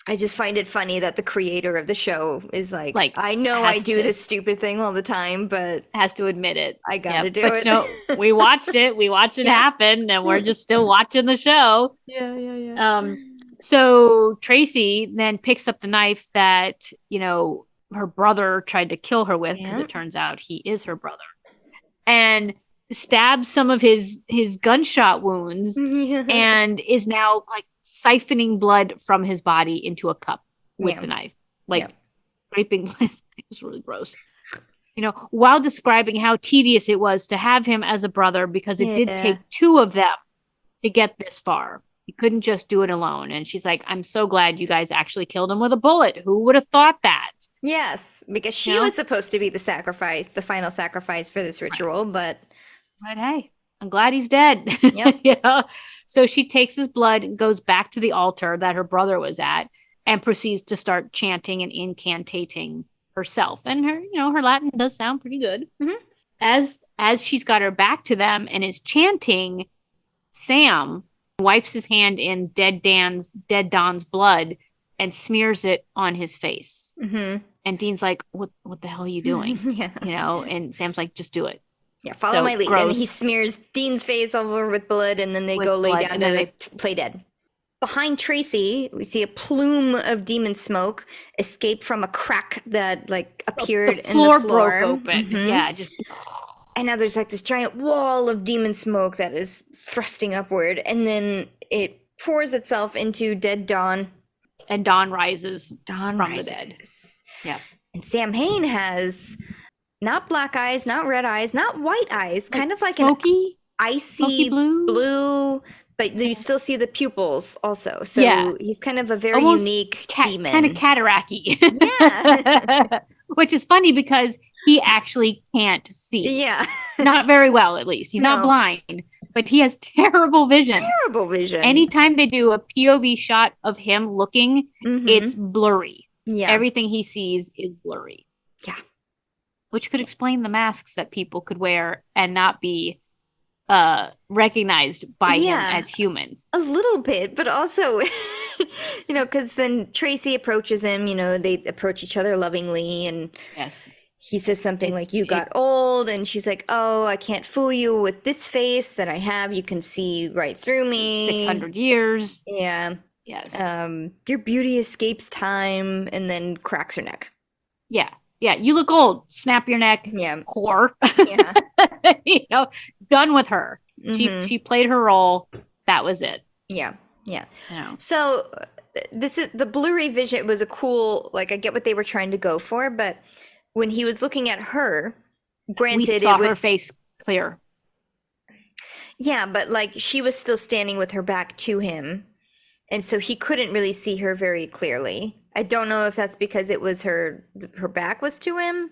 Speaker 1: I just find it funny that the creator of the show is like, I know I
Speaker 2: has
Speaker 1: do
Speaker 2: to-
Speaker 1: this stupid thing all the time, but
Speaker 2: Has to admit it.
Speaker 1: I gotta
Speaker 2: Yep.
Speaker 1: do
Speaker 2: But
Speaker 1: it.
Speaker 2: we watched it. We watched it
Speaker 1: Yeah.
Speaker 2: happen, and we're just still watching the show.
Speaker 1: Yeah.
Speaker 2: So Tracy then picks up the knife that, her brother tried to kill her with, because
Speaker 1: Yeah.
Speaker 2: it turns out he is her brother, and stabs some of his gunshot wounds and is now like siphoning blood from his body into a cup with
Speaker 1: Yeah.
Speaker 2: the knife, like
Speaker 1: Yeah.
Speaker 2: scraping blood. It was really gross. While describing how tedious it was to have him as a brother, because it did
Speaker 1: Yeah.
Speaker 2: take two of them to get this far. He couldn't just do it alone. And she's like, I'm so glad you guys actually killed him with a bullet. Who would have thought that?
Speaker 1: Yes, because she
Speaker 2: You know?
Speaker 1: was supposed to be the final sacrifice for this ritual, but
Speaker 2: But hey, I'm glad he's dead.
Speaker 1: Yep.
Speaker 2: So she takes his blood and goes back to the altar that her brother was at and proceeds to start chanting and incantating herself. And her Latin does sound pretty good.
Speaker 1: Mm-hmm.
Speaker 2: As she's got her back to them and is chanting, Sam wipes his hand in dead Don's blood and smears it on his face.
Speaker 1: Mm-hmm.
Speaker 2: And Dean's like, what the hell are you doing?
Speaker 1: Yeah.
Speaker 2: And Sam's like, just do it.
Speaker 1: Yeah, follow my lead.
Speaker 2: Gross.
Speaker 1: And he smears Dean's face all over with blood, and then they go lay down to play dead. Behind Tracy, we see a plume of demon smoke escape from a crack that appeared in the floor.
Speaker 2: Broke open.
Speaker 1: Mm-hmm.
Speaker 2: Yeah.
Speaker 1: And now there's this giant wall of demon smoke that is thrusting upward, and then it pours itself into dead Dawn.
Speaker 2: And Dawn rises
Speaker 1: from
Speaker 2: the dead. Yeah.
Speaker 1: And Sam Hain has not black eyes, not red eyes, not white eyes, kind of like
Speaker 2: smoky,
Speaker 1: an icy blue, but you still see the pupils also. So he's kind of a very unique demon.
Speaker 2: Kind of cataract-y.
Speaker 1: Yeah.
Speaker 2: Which is funny because he actually can't see.
Speaker 1: Yeah.
Speaker 2: Not very well, at least. He's not blind, but he has terrible vision.
Speaker 1: Terrible vision.
Speaker 2: Anytime they do a POV shot of him looking, it's blurry.
Speaker 1: Yeah.
Speaker 2: Everything he sees is blurry.
Speaker 1: Yeah.
Speaker 2: Which could explain the masks that people could wear and not be recognized by him as human.
Speaker 1: A little bit, but also, because then Tracy approaches him, they approach each other lovingly, and he says something like, you got old, and she's like, oh, I can't fool you with this face that I have. You can see right through me.
Speaker 2: 600 years.
Speaker 1: Yeah.
Speaker 2: Yes.
Speaker 1: Your beauty escapes time, and then cracks her neck.
Speaker 2: Yeah. Yeah, you look old. Snap your neck.
Speaker 1: Yeah.
Speaker 2: Whore.
Speaker 1: Yeah.
Speaker 2: Done with her. She played her role. That was it.
Speaker 1: Yeah. Yeah. So this is the blurry vision. It was a cool, I get what they were trying to go for, but when he was looking at her, granted,
Speaker 2: we saw her face clear.
Speaker 1: Yeah, but she was still standing with her back to him, and so he couldn't really see her very clearly. I don't know if that's because it was her back was to him.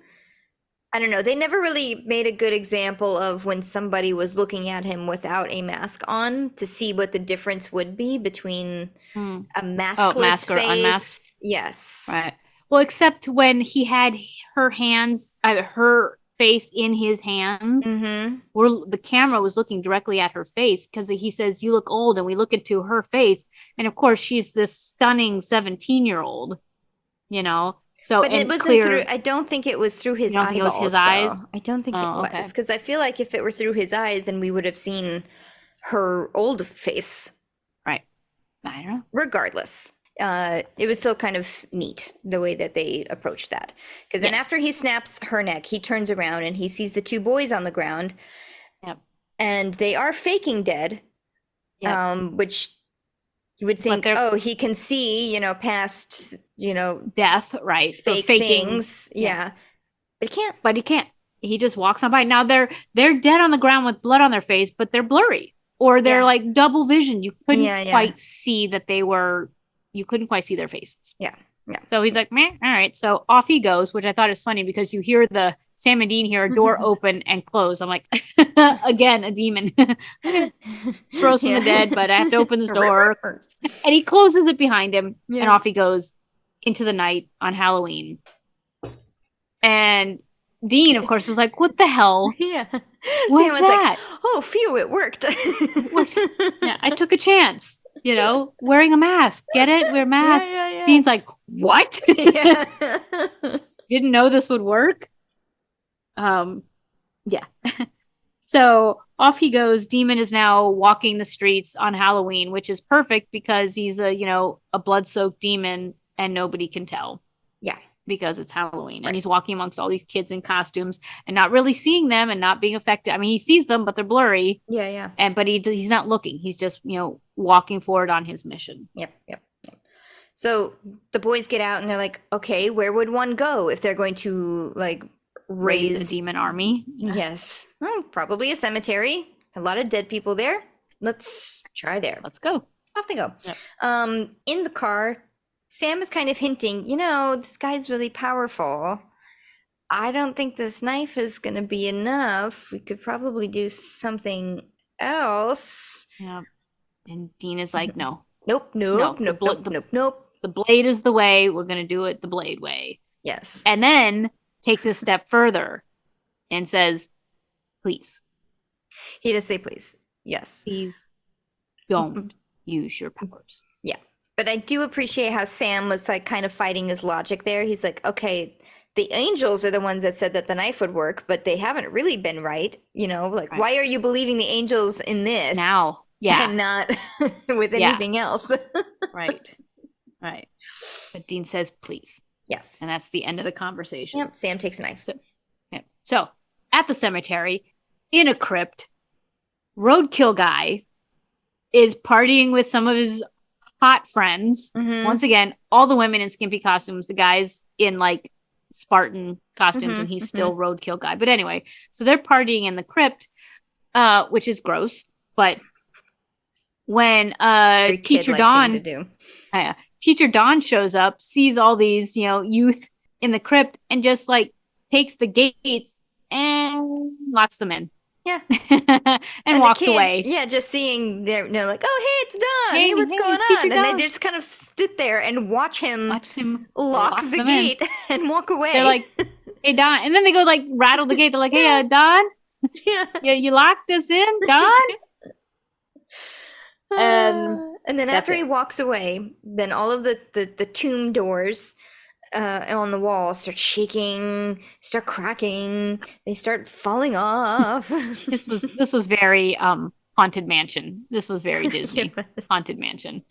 Speaker 1: I don't know. They never really made a good example of when somebody was looking at him without a mask on to see what the difference would be between a maskless
Speaker 2: mask
Speaker 1: face.
Speaker 2: Or unmasked.
Speaker 1: Yes.
Speaker 2: Right. Well, except when he had her face in his hands, where the camera was looking directly at her face, because he says, you look old, and we look into her face, and of course she's this stunning 17-year-old, so
Speaker 1: but it wasn't through. I don't think it was through his eyeballs. It was his eyes. I don't think it was, because I feel like if it were through his eyes, then we would have seen her old face.
Speaker 2: Right. I don't know.
Speaker 1: Regardless. It was still kind of neat the way that they approached that, because then after he snaps her neck, he turns around and he sees the two boys on the ground. Yep. And they are faking dead. Yep. Which you would think, he can see, past,
Speaker 2: death, right?
Speaker 1: Fake things. Yeah. But
Speaker 2: he can't. He just walks on by. Now they're dead on the ground with blood on their face, but they're blurry, or they're double vision. You couldn't quite see that they were. You couldn't quite see their faces.
Speaker 1: Yeah. Yeah.
Speaker 2: So he's like, meh, all right. So off he goes, which I thought is funny because you hear Sam and Dean hear a door open and close. I'm like, again, a demon. Just rose from the dead, but I have to open this door. And he closes it behind him, and off he goes into the night on Halloween. And Dean, of course, is like, what the hell?
Speaker 1: Yeah.
Speaker 2: What's that?
Speaker 1: Like, oh, phew, it worked.
Speaker 2: Yeah, I took a chance. Wearing a mask. Get it? Wear a mask.
Speaker 1: Yeah.
Speaker 2: Dean's like, what? Didn't know this would work. Yeah. So off he goes. Demon is now walking the streets on Halloween, which is perfect because he's a blood-soaked demon and nobody can tell.
Speaker 1: Yeah.
Speaker 2: Because it's Halloween. Right. And he's walking amongst all these kids in costumes and not really seeing them and not being affected. I mean, he sees them, but they're blurry.
Speaker 1: Yeah.
Speaker 2: But he's not looking. He's just, walking forward on his mission.
Speaker 1: Yep. So the boys get out and they're like, okay, where would one go if they're going to raise
Speaker 2: a demon army?
Speaker 1: Yes. Probably a cemetery. A lot of dead people there. Let's try there.
Speaker 2: Let's go.
Speaker 1: Off they go.
Speaker 2: Yep.
Speaker 1: In the car, Sam is kind of hinting, this guy's really powerful. I don't think this knife is going to be enough. We could probably do something else.
Speaker 2: Yeah. And Dean is like, no,
Speaker 1: Nope, nope, nope, nope, nope, nope.
Speaker 2: the blade is the way. We're going to do it the blade way.
Speaker 1: Yes.
Speaker 2: And then takes a step further and says, please.
Speaker 1: He does say please. Yes.
Speaker 2: Please don't use your powers.
Speaker 1: Yeah. But I do appreciate how Sam was like kind of fighting his logic there. He's like, okay, the angels are the ones that said that the knife would work, but they haven't really been right. Like, why are you believing the angels in this?
Speaker 2: Now. Yeah.
Speaker 1: And not with anything else.
Speaker 2: Right. But Dean says, please.
Speaker 1: Yes.
Speaker 2: And that's the end of the conversation.
Speaker 1: Yep. Sam takes a knife.
Speaker 2: So at the cemetery, in a crypt, roadkill guy is partying with some of his hot friends.
Speaker 1: Mm-hmm.
Speaker 2: Once again, all the women in skimpy costumes, the guys in like Spartan costumes, and he's still roadkill guy. But anyway, so they're partying in the crypt, which is gross. But when Teacher Dawn shows up, sees all these, youth in the crypt, and just like takes the gates and locks them in.
Speaker 1: Yeah.
Speaker 2: and walks
Speaker 1: kids,
Speaker 2: away.
Speaker 1: Yeah, just seeing their, like, oh, hey, it's Dawn.
Speaker 2: Hey,
Speaker 1: what's going on?
Speaker 2: Dawn.
Speaker 1: And they just kind of sit there and watch him lock the gate and walk away.
Speaker 2: They're like, hey, Dawn. And then they go like rattle the gate. They're like, hey, Dawn. Yeah, you locked us in, Dawn.
Speaker 1: And then after he walks away, then all of the tomb doors on the wall start shaking, start cracking, they start falling off.
Speaker 2: This was very Haunted Mansion. This was very Disney. Haunted Mansion.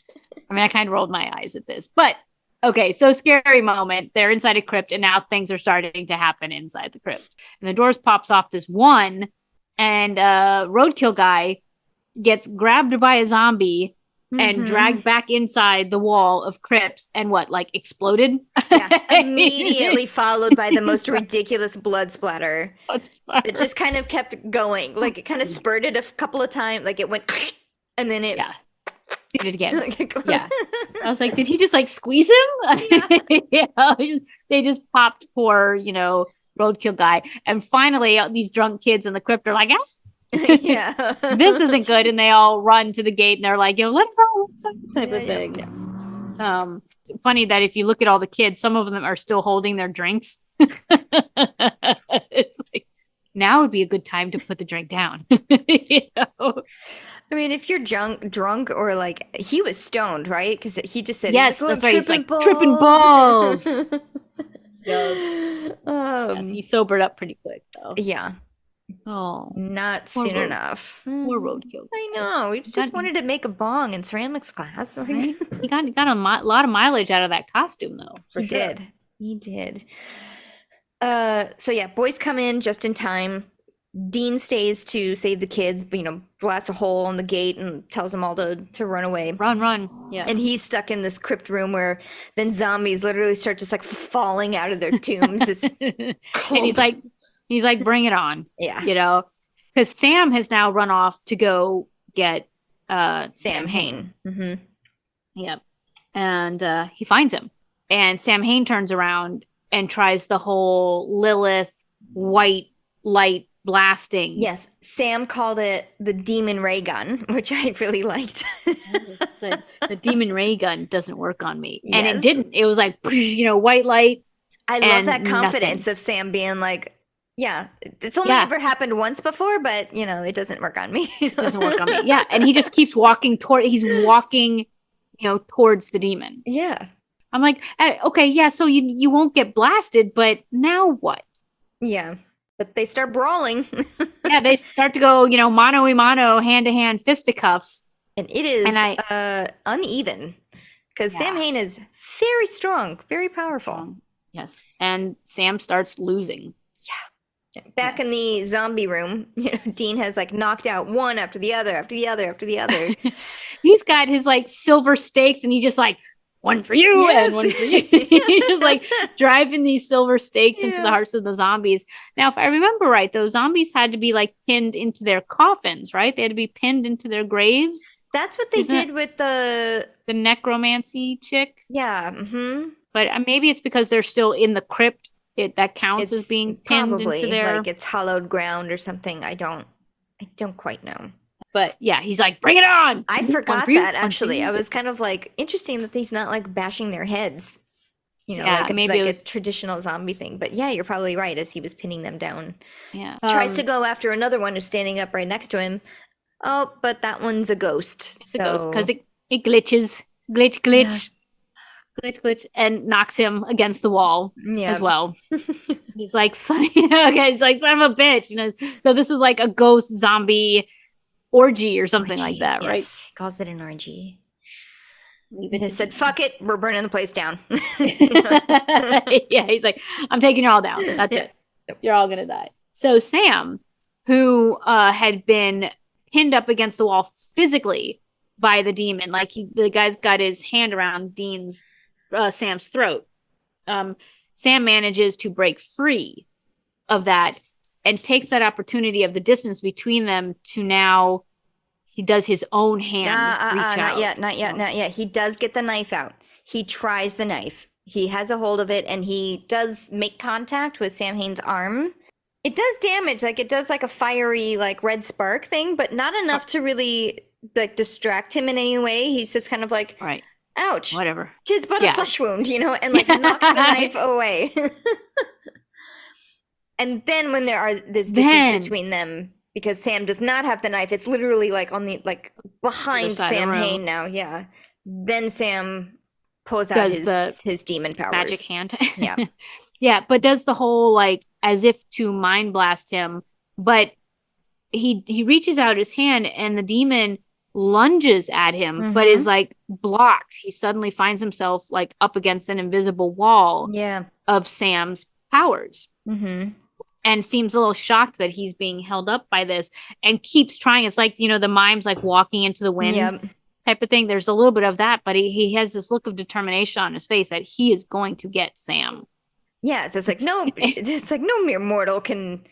Speaker 2: I mean, I kind of rolled my eyes at this, but okay. So scary moment. They're inside a crypt, and now things are starting to happen inside the crypt. And the doors pops off this one, and roadkill guy gets grabbed by a zombie and dragged back inside the wall of crypts and exploded?
Speaker 1: Yeah, immediately followed by the most ridiculous blood splatter. It just kind of kept going. Like it kind of spurted a couple of times. Like it went and then it
Speaker 2: did it again. Yeah. I was like, did he just squeeze him? Yeah. They just popped poor, roadkill guy. And finally these drunk kids in the crypt are like,
Speaker 1: yeah,
Speaker 2: this isn't good, and they all run to the gate and they're like, let's all type of thing. It's funny that if you look at all the kids, some of them are still holding their drinks. It's like now would be a good time to put the drink down.
Speaker 1: I mean, if you're drunk or he was stoned, right? Because he just said,
Speaker 2: yes, that's right. He's like tripping balls. Yes, he sobered up pretty quick though.
Speaker 1: Yeah.
Speaker 2: Oh,
Speaker 1: not soon enough.
Speaker 2: Poor roadkill.
Speaker 1: I know. He just wanted to make a bong in ceramics class.
Speaker 2: Right? He got a lot of mileage out of that costume, though.
Speaker 1: He did. So yeah, boys come in just in time. Dean stays to save the kids, blasts a hole in the gate and tells them all to run away.
Speaker 2: Run. Yeah.
Speaker 1: And he's stuck in this crypt room where then zombies literally start just falling out of their tombs.
Speaker 2: And he's like, bring it on.
Speaker 1: Yeah.
Speaker 2: Because Sam has now run off to go get
Speaker 1: Sam Hain. Mm-hmm.
Speaker 2: Yep. And he finds him. And Sam Hain turns around and tries the whole Lilith white light blasting.
Speaker 1: Yes. Sam called it the demon ray gun, which I really liked.
Speaker 2: the demon ray gun doesn't work on me. Yes. And it didn't. It was like, white light.
Speaker 1: I love that confidence of Sam being like, yeah, it's only ever happened once before, but it doesn't work on me.
Speaker 2: It doesn't work on me. Yeah, and he just keeps walking towards the demon.
Speaker 1: Yeah.
Speaker 2: I'm like, okay, yeah, so you won't get blasted, but now what?
Speaker 1: Yeah, but they start brawling.
Speaker 2: Yeah, they start to go, mano a mano, hand to hand fisticuffs,
Speaker 1: and it is uneven because Sam Hain is very strong, very powerful.
Speaker 2: Yes, and Sam starts losing.
Speaker 1: Yeah. Back in the zombie room, Dean has knocked out one after the other, after the other, after the other.
Speaker 2: He's got his silver stakes, and he just one for you and one for you. He's just driving these silver stakes into the hearts of the zombies. Now, if I remember right, those zombies had to be pinned into their coffins, right? They had to be pinned into their graves.
Speaker 1: That's what they did with the
Speaker 2: necromancy chick.
Speaker 1: Yeah. Mm-hmm.
Speaker 2: But maybe it's because they're still in the crypt. That counts as being pinned into their...
Speaker 1: it's hollowed ground or something. I don't quite know.
Speaker 2: But yeah, he's like, bring it on.
Speaker 1: I
Speaker 2: One
Speaker 1: forgot
Speaker 2: for you,
Speaker 1: that
Speaker 2: one for
Speaker 1: actually.
Speaker 2: you.
Speaker 1: I was kind of like interesting that he's not like bashing their heads,
Speaker 2: Yeah,
Speaker 1: like
Speaker 2: maybe it
Speaker 1: a
Speaker 2: was.
Speaker 1: traditional zombie thing. But yeah, you're probably right. As he was pinning them down,
Speaker 2: Yeah.
Speaker 1: tries to go after another one who's standing up right next to him. Oh, but that one's a ghost.
Speaker 2: It's a ghost because
Speaker 1: So
Speaker 2: it glitches, glitch, glitch,
Speaker 1: yes,
Speaker 2: glitch, glitch, and knocks him against the wall as
Speaker 1: yeah.
Speaker 2: well. He's like, okay, he's like, son of a bitch. So this is like a ghost zombie orgy or something like
Speaker 1: Orgy.
Speaker 2: that, right?
Speaker 1: Yes, he calls it an orgy.
Speaker 2: Leave
Speaker 1: He
Speaker 2: it to
Speaker 1: said,
Speaker 2: Dean.
Speaker 1: "Fuck it, we're burning the place down."
Speaker 2: Yeah, he's like, I'm taking you all down. That's
Speaker 1: Yeah.
Speaker 2: it. You're all gonna die. So Sam, who had been pinned up against the wall physically by the demon, like the guy's got his hand around Sam's throat. Sam manages to break free of that and takes that opportunity of the distance between them to now he does his own hand reach out.
Speaker 1: Not yet, not yet, not yet. He does get the knife out. He tries the knife. He has a hold of it, and he does make contact with Sam Hain's arm. It does damage, like it does like a fiery, like red spark thing, but not enough to really like distract him in any way. He's just kind of like,
Speaker 2: Right.
Speaker 1: ouch,
Speaker 2: Whatever.
Speaker 1: tis but
Speaker 2: Yeah.
Speaker 1: a flesh wound, and like knocks the knife away. And then when there's distance between them, because Sam does not have the knife, it's literally like on the like behind
Speaker 2: side of the
Speaker 1: Sam
Speaker 2: room.
Speaker 1: Hain now. Yeah. Then Sam pulls out his demon powers.
Speaker 2: Magic hand.
Speaker 1: Yeah.
Speaker 2: Yeah, but does the whole like as if to mind blast him, but he reaches out his hand and the demon lunges at him, but is like blocked. He suddenly finds himself like up against an invisible wall of Sam's powers. And seems a little shocked that he's being held up by this and keeps trying. It's like, the mime's like walking into the wind type of thing. There's a little bit of that, but he has this look of determination on his face that he is going to get Sam.
Speaker 1: Yes, it's like no mere mortal can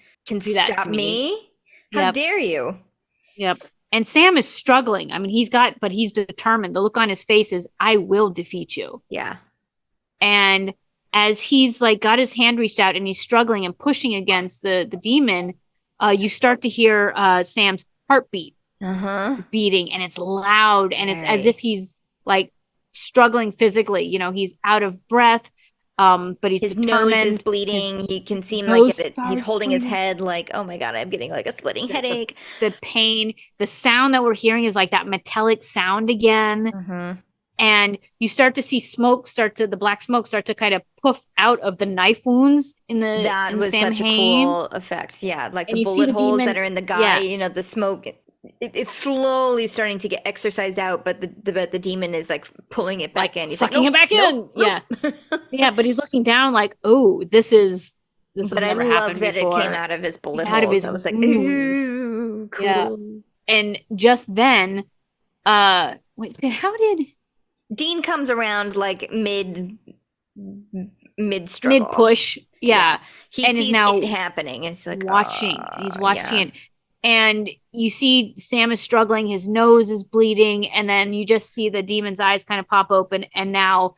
Speaker 1: stop me. How dare you?
Speaker 2: Yep. And Sam is struggling. I mean, but he's determined. The look on his face is, I will defeat you.
Speaker 1: Yeah.
Speaker 2: And as he's like got his hand reached out and he's struggling and pushing against the demon, you start to hear Sam's heartbeat beating, and it's loud, and it's as if he's like struggling physically. He's out of breath, but he's
Speaker 1: his
Speaker 2: determined.
Speaker 1: Nose is bleeding. He can seem like he's holding his head like, oh my God, I'm getting like a splitting headache.
Speaker 2: The pain, the sound that we're hearing is like that metallic sound again. And you start to see the black smoke start to kind of poof out of the knife wounds in
Speaker 1: was
Speaker 2: Sam
Speaker 1: such
Speaker 2: Hain.
Speaker 1: A cool effect. Yeah, like
Speaker 2: and
Speaker 1: the bullet holes
Speaker 2: demon,
Speaker 1: that are in the guy, the smoke, it's slowly starting to get exorcised out, but the demon is like pulling it back in. He's
Speaker 2: sucking it back in. Yeah. Yeah, but he's looking down like, oh, this
Speaker 1: but I
Speaker 2: never
Speaker 1: love that
Speaker 2: before.
Speaker 1: It came out of his bullet
Speaker 2: out
Speaker 1: holes.
Speaker 2: Of his
Speaker 1: I was like,
Speaker 2: ooh,
Speaker 1: cool.
Speaker 2: Yeah. And just then, how did
Speaker 1: Dean comes around like mid struggle,
Speaker 2: mid push, yeah.
Speaker 1: He
Speaker 2: and
Speaker 1: sees
Speaker 2: is now
Speaker 1: it happening. It's like
Speaker 2: watching. He's watching it, and you see Sam is struggling. His nose is bleeding, and then you just see the demon's eyes kind of pop open, and now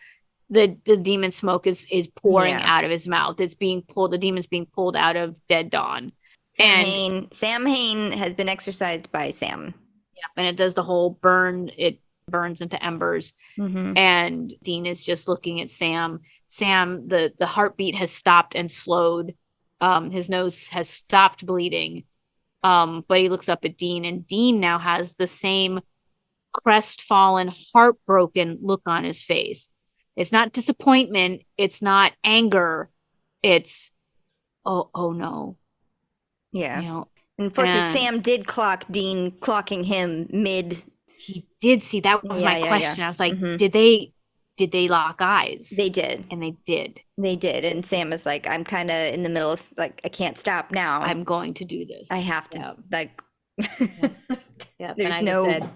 Speaker 2: the demon smoke is pouring out of his mouth. It's being pulled. The demon's being pulled out of Dead Dawn.
Speaker 1: Sam Hain has been exorcised by Sam.
Speaker 2: Yeah, and it does the whole burn. It burns into embers, and Dean is just looking at Sam. The heartbeat has stopped and slowed. His nose has stopped bleeding, but he looks up at Dean, and Dean now has the same crestfallen, heartbroken look on his face. It's not disappointment, it's not anger, it's oh no.
Speaker 1: Unfortunately, Sam did clock Dean clocking him mid.
Speaker 2: He did. See, that was my question. I was like, did they lock eyes?
Speaker 1: They did.
Speaker 2: And they did.
Speaker 1: They did. And Sam is like, I'm kind of in the middle of like, I can't stop now.
Speaker 2: I'm going to do this.
Speaker 1: I have to. Like,
Speaker 2: there's no. Said,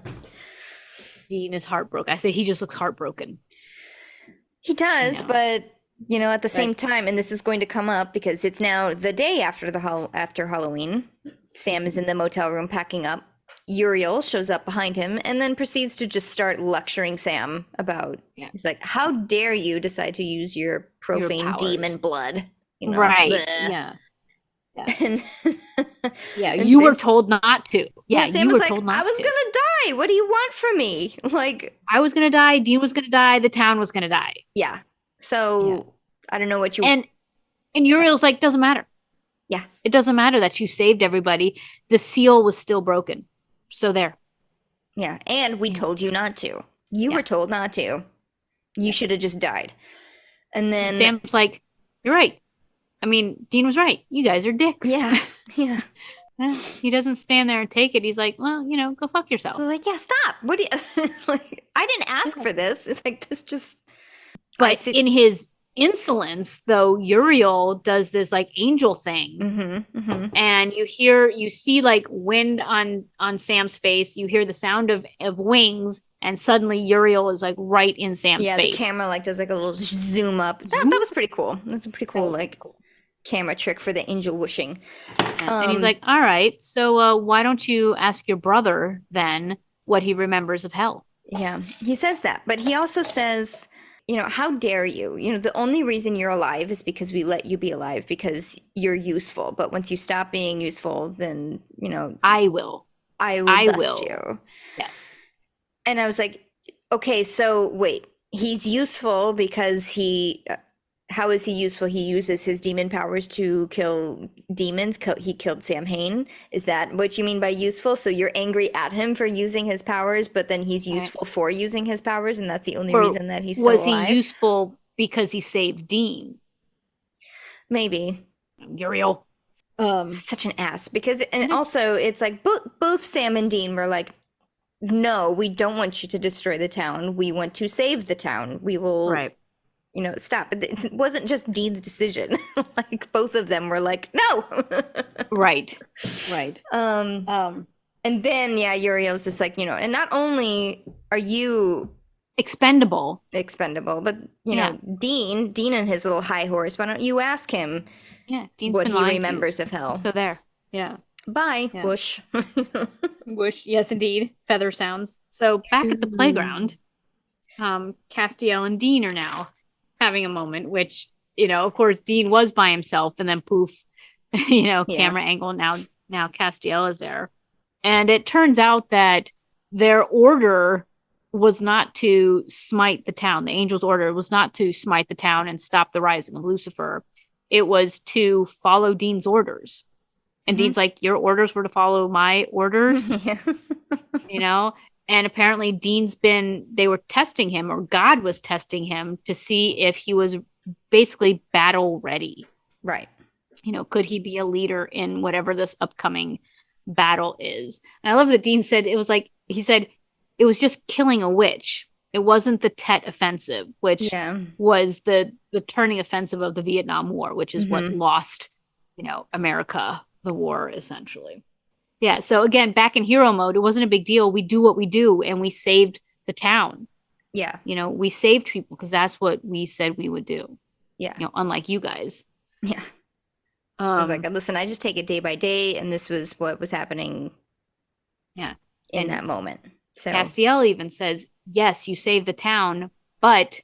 Speaker 2: Dean is heartbroken. I say he just looks heartbroken.
Speaker 1: He does, but at the same time, and this is going to come up because it's now the day after after Halloween. Sam is in the motel room packing up. Uriel shows up behind him and then proceeds to just start lecturing Sam about. He's like, "How dare you decide to use your profane demon blood?"
Speaker 2: Right? Bleh. Yeah. Yeah.
Speaker 1: And
Speaker 2: Yeah,
Speaker 1: and
Speaker 2: you were
Speaker 1: Sam's,
Speaker 2: told not to.
Speaker 1: yeah,
Speaker 2: Yeah,
Speaker 1: Sam
Speaker 2: you
Speaker 1: was
Speaker 2: were
Speaker 1: like,
Speaker 2: told
Speaker 1: I
Speaker 2: not
Speaker 1: was
Speaker 2: to.
Speaker 1: gonna die. What do you want from me? Like,
Speaker 2: I was gonna die. Dean was gonna die. The town was gonna die.
Speaker 1: yeah.
Speaker 2: Yeah.
Speaker 1: So I don't know what you.
Speaker 2: And Uriel's like, doesn't matter.
Speaker 1: Yeah,
Speaker 2: It doesn't matter that you saved everybody. The seal was still broken. So there.
Speaker 1: yeah. And we
Speaker 2: Yeah.
Speaker 1: told you not to. You were
Speaker 2: Yeah.
Speaker 1: told not to. You
Speaker 2: Yeah.
Speaker 1: should have just died. And
Speaker 2: And
Speaker 1: then,
Speaker 2: Sam's like, you're right. I mean, Dean was right. You guys are dicks.
Speaker 1: yeah, yeah.
Speaker 2: He doesn't stand there and take it. He's like, well, go fuck yourself.
Speaker 1: So like, yeah, stop. What do you like? I didn't ask
Speaker 2: Yeah.
Speaker 1: for this. It's like this just. I
Speaker 2: But
Speaker 1: see.
Speaker 2: in his insolence, though, Uriel does this like angel thing. And you see like wind on Sam's face. You hear the sound of wings, and suddenly Uriel is like right in Sam's
Speaker 1: Yeah,
Speaker 2: face.
Speaker 1: the camera like does like a little zoom up. That was pretty cool. That's a pretty cool like
Speaker 2: cool.
Speaker 1: camera trick for the angel whooshing.
Speaker 2: And he's like, all right, so why don't you ask your brother then what he remembers of hell?
Speaker 1: Yeah, he says that, but he also says, how dare you? The only reason you're alive is because we let you be alive because you're useful. But once you stop being useful, then,
Speaker 2: I will.
Speaker 1: I
Speaker 2: I
Speaker 1: dust
Speaker 2: will.
Speaker 1: you.
Speaker 2: Yes.
Speaker 1: And I was like, okay, so wait, he's useful because how is he useful? He uses his demon powers to kill demons. He killed Sam Hain. Is that what you mean by useful? So you're angry at him for using his powers, but then he's useful for using his powers, and that's the only reason that he's still alive?
Speaker 2: Was he useful because he saved Dean?
Speaker 1: Maybe.
Speaker 2: Uriel.
Speaker 1: Such an ass. And also, it's like both Sam and Dean were like, no, we don't want you to destroy the town. We want to save the town. We will...
Speaker 2: Right.
Speaker 1: Stop. It wasn't just Dean's decision. Like both of them were like, no.
Speaker 2: Right.
Speaker 1: And then Uriel's just like, and not only are you
Speaker 2: expendable,
Speaker 1: but Dean and his little high horse, why don't you ask him
Speaker 2: Dean's
Speaker 1: what
Speaker 2: been
Speaker 1: he
Speaker 2: lying
Speaker 1: remembers
Speaker 2: to.
Speaker 1: of hell?
Speaker 2: So there. Yeah.
Speaker 1: Bye.
Speaker 2: Yeah.
Speaker 1: Whoosh.
Speaker 2: Whoosh. Yes, indeed. Feather sounds. So back at the playground, Castiel and Dean are now having a moment, which, of course, Dean was by himself, and then poof, camera angle. Now Castiel is there. And it turns out that their order was not to smite the town. The angel's order was not to smite the town and stop the rising of Lucifer. It was to follow Dean's orders. And Dean's like, your orders were to follow my orders, And apparently they were testing him, or God was testing him to see if he was basically battle ready.
Speaker 1: Right.
Speaker 2: Could he be a leader in whatever this upcoming battle is? And I love that Dean said he said it was just killing a witch. It wasn't the Tet offensive, which was the turning offensive of the Vietnam War, which is what lost, America the war, essentially. Yeah, so again, back in hero mode, it wasn't a big deal. We do what we do, and we saved the town.
Speaker 1: Yeah.
Speaker 2: We saved people because that's what we said we would do.
Speaker 1: Yeah.
Speaker 2: Unlike you guys.
Speaker 1: Yeah. I was like, listen, I just take it day by day, and this was what was happening in that moment. So
Speaker 2: Castiel even says, yes, you saved the town, but,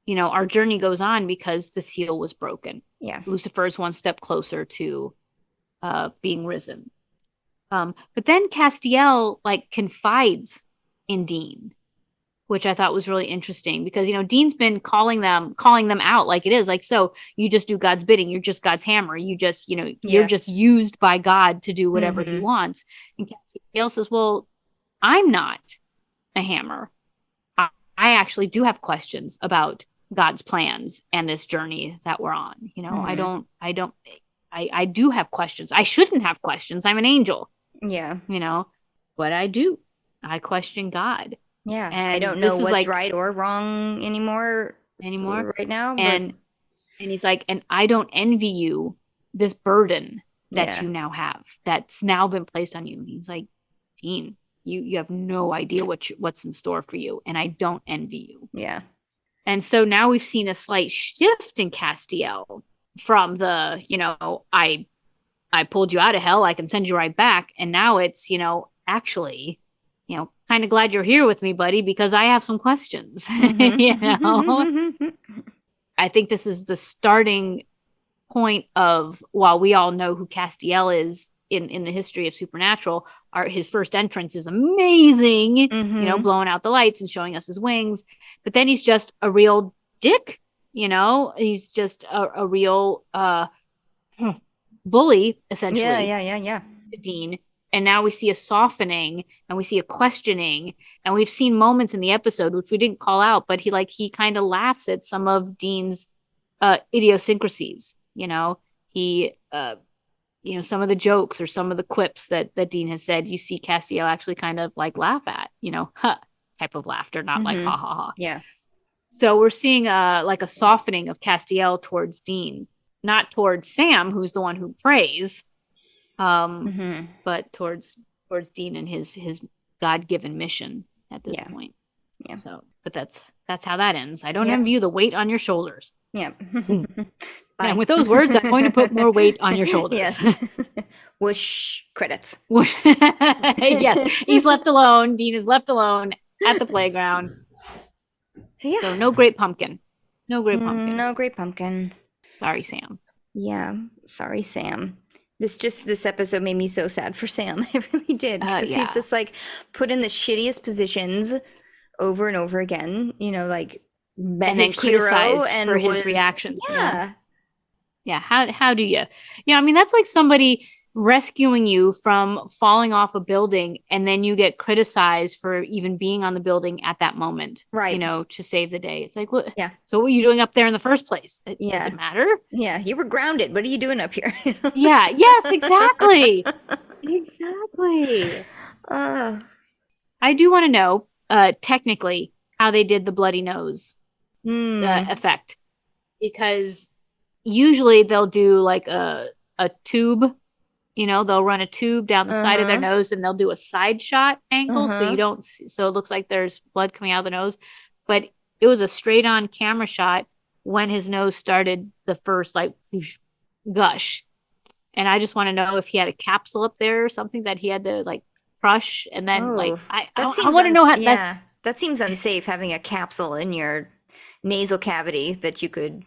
Speaker 2: our journey goes on because the seal was broken.
Speaker 1: Yeah.
Speaker 2: Lucifer is one step closer to being risen. But then Castiel confides in Dean, which I thought was really interesting because Dean's been calling them out like it is, like, so you just do God's bidding, you're just God's hammer, you just you're just used by God to do whatever he wants. And Castiel says, well, I'm not a hammer. I actually do have questions about God's plans and this journey that we're on. I do have questions. I shouldn't have questions. I'm an angel.
Speaker 1: Yeah.
Speaker 2: But I do. I question God.
Speaker 1: Yeah.
Speaker 2: And
Speaker 1: I don't know what's right or wrong anymore right now. But...
Speaker 2: And he's like, and I don't envy you this burden that you now have, that's now been placed on you. And he's like, Dean, you have no idea what's in store for you. And I don't envy you.
Speaker 1: Yeah.
Speaker 2: And so now we've seen a slight shift in Castiel from the, I pulled you out of hell, I can send you right back. And now it's, actually, kind of glad you're here with me, buddy, because I have some questions. I think this is the starting point of, while we all know who Castiel is in the history of Supernatural, his first entrance is amazing, blowing out the lights and showing us his wings. But then he's just a real dick, he's just a real bully, essentially.
Speaker 1: Yeah.
Speaker 2: To Dean. And now we see a softening and we see a questioning, and we've seen moments in the episode which we didn't call out, but he kind of laughs at some of Dean's idiosyncrasies. He some of the jokes or some of the quips that Dean has said, you see Castiel actually kind of like laugh at, type of laughter, not like ha ha ha.
Speaker 1: Yeah.
Speaker 2: So we're seeing like a softening of Castiel towards Dean, not towards Sam, who's the one who prays, but towards Dean and his God-given mission at this point.
Speaker 1: Yeah.
Speaker 2: So, but that's how that ends. I don't envy you the weight on your shoulders.
Speaker 1: Yeah.
Speaker 2: And with those words, I'm going to put more weight on your shoulders.
Speaker 1: Yes. Whoosh, credits.
Speaker 2: Yes, he's left alone. Dean is left alone at the playground. So no great pumpkin. No great pumpkin.
Speaker 1: No great pumpkin.
Speaker 2: Sorry, Sam.
Speaker 1: Yeah, sorry, Sam. This episode made me so sad for Sam. It really did. Because he's just like put in the shittiest positions over and over again. Like met
Speaker 2: and then
Speaker 1: his hero
Speaker 2: criticized
Speaker 1: and
Speaker 2: for his reactions.
Speaker 1: Yeah.
Speaker 2: How do you? I mean, that's like somebody rescuing you from falling off a building, and then you get criticized for even being on the building at that moment,
Speaker 1: right?
Speaker 2: To save the day. It's like, what?
Speaker 1: Yeah.
Speaker 2: So what were you doing up there in the first place? Does it matter?
Speaker 1: Yeah, you were grounded. What are you doing up here?
Speaker 2: Yeah. Yes. Exactly. Exactly. I do want to know, technically, how they did the bloody nose effect, because usually they'll do like a tube. They'll run a tube down the side of their nose, and they'll do a side shot angle so you don't see, so it looks like there's blood coming out of the nose. But it was a straight on camera shot when his nose started the first like whoosh, gush. And I just want to know if he had a capsule up there or something that he had to like crush, and then I want to know how
Speaker 1: that seems unsafe, having a capsule in your nasal cavity that you could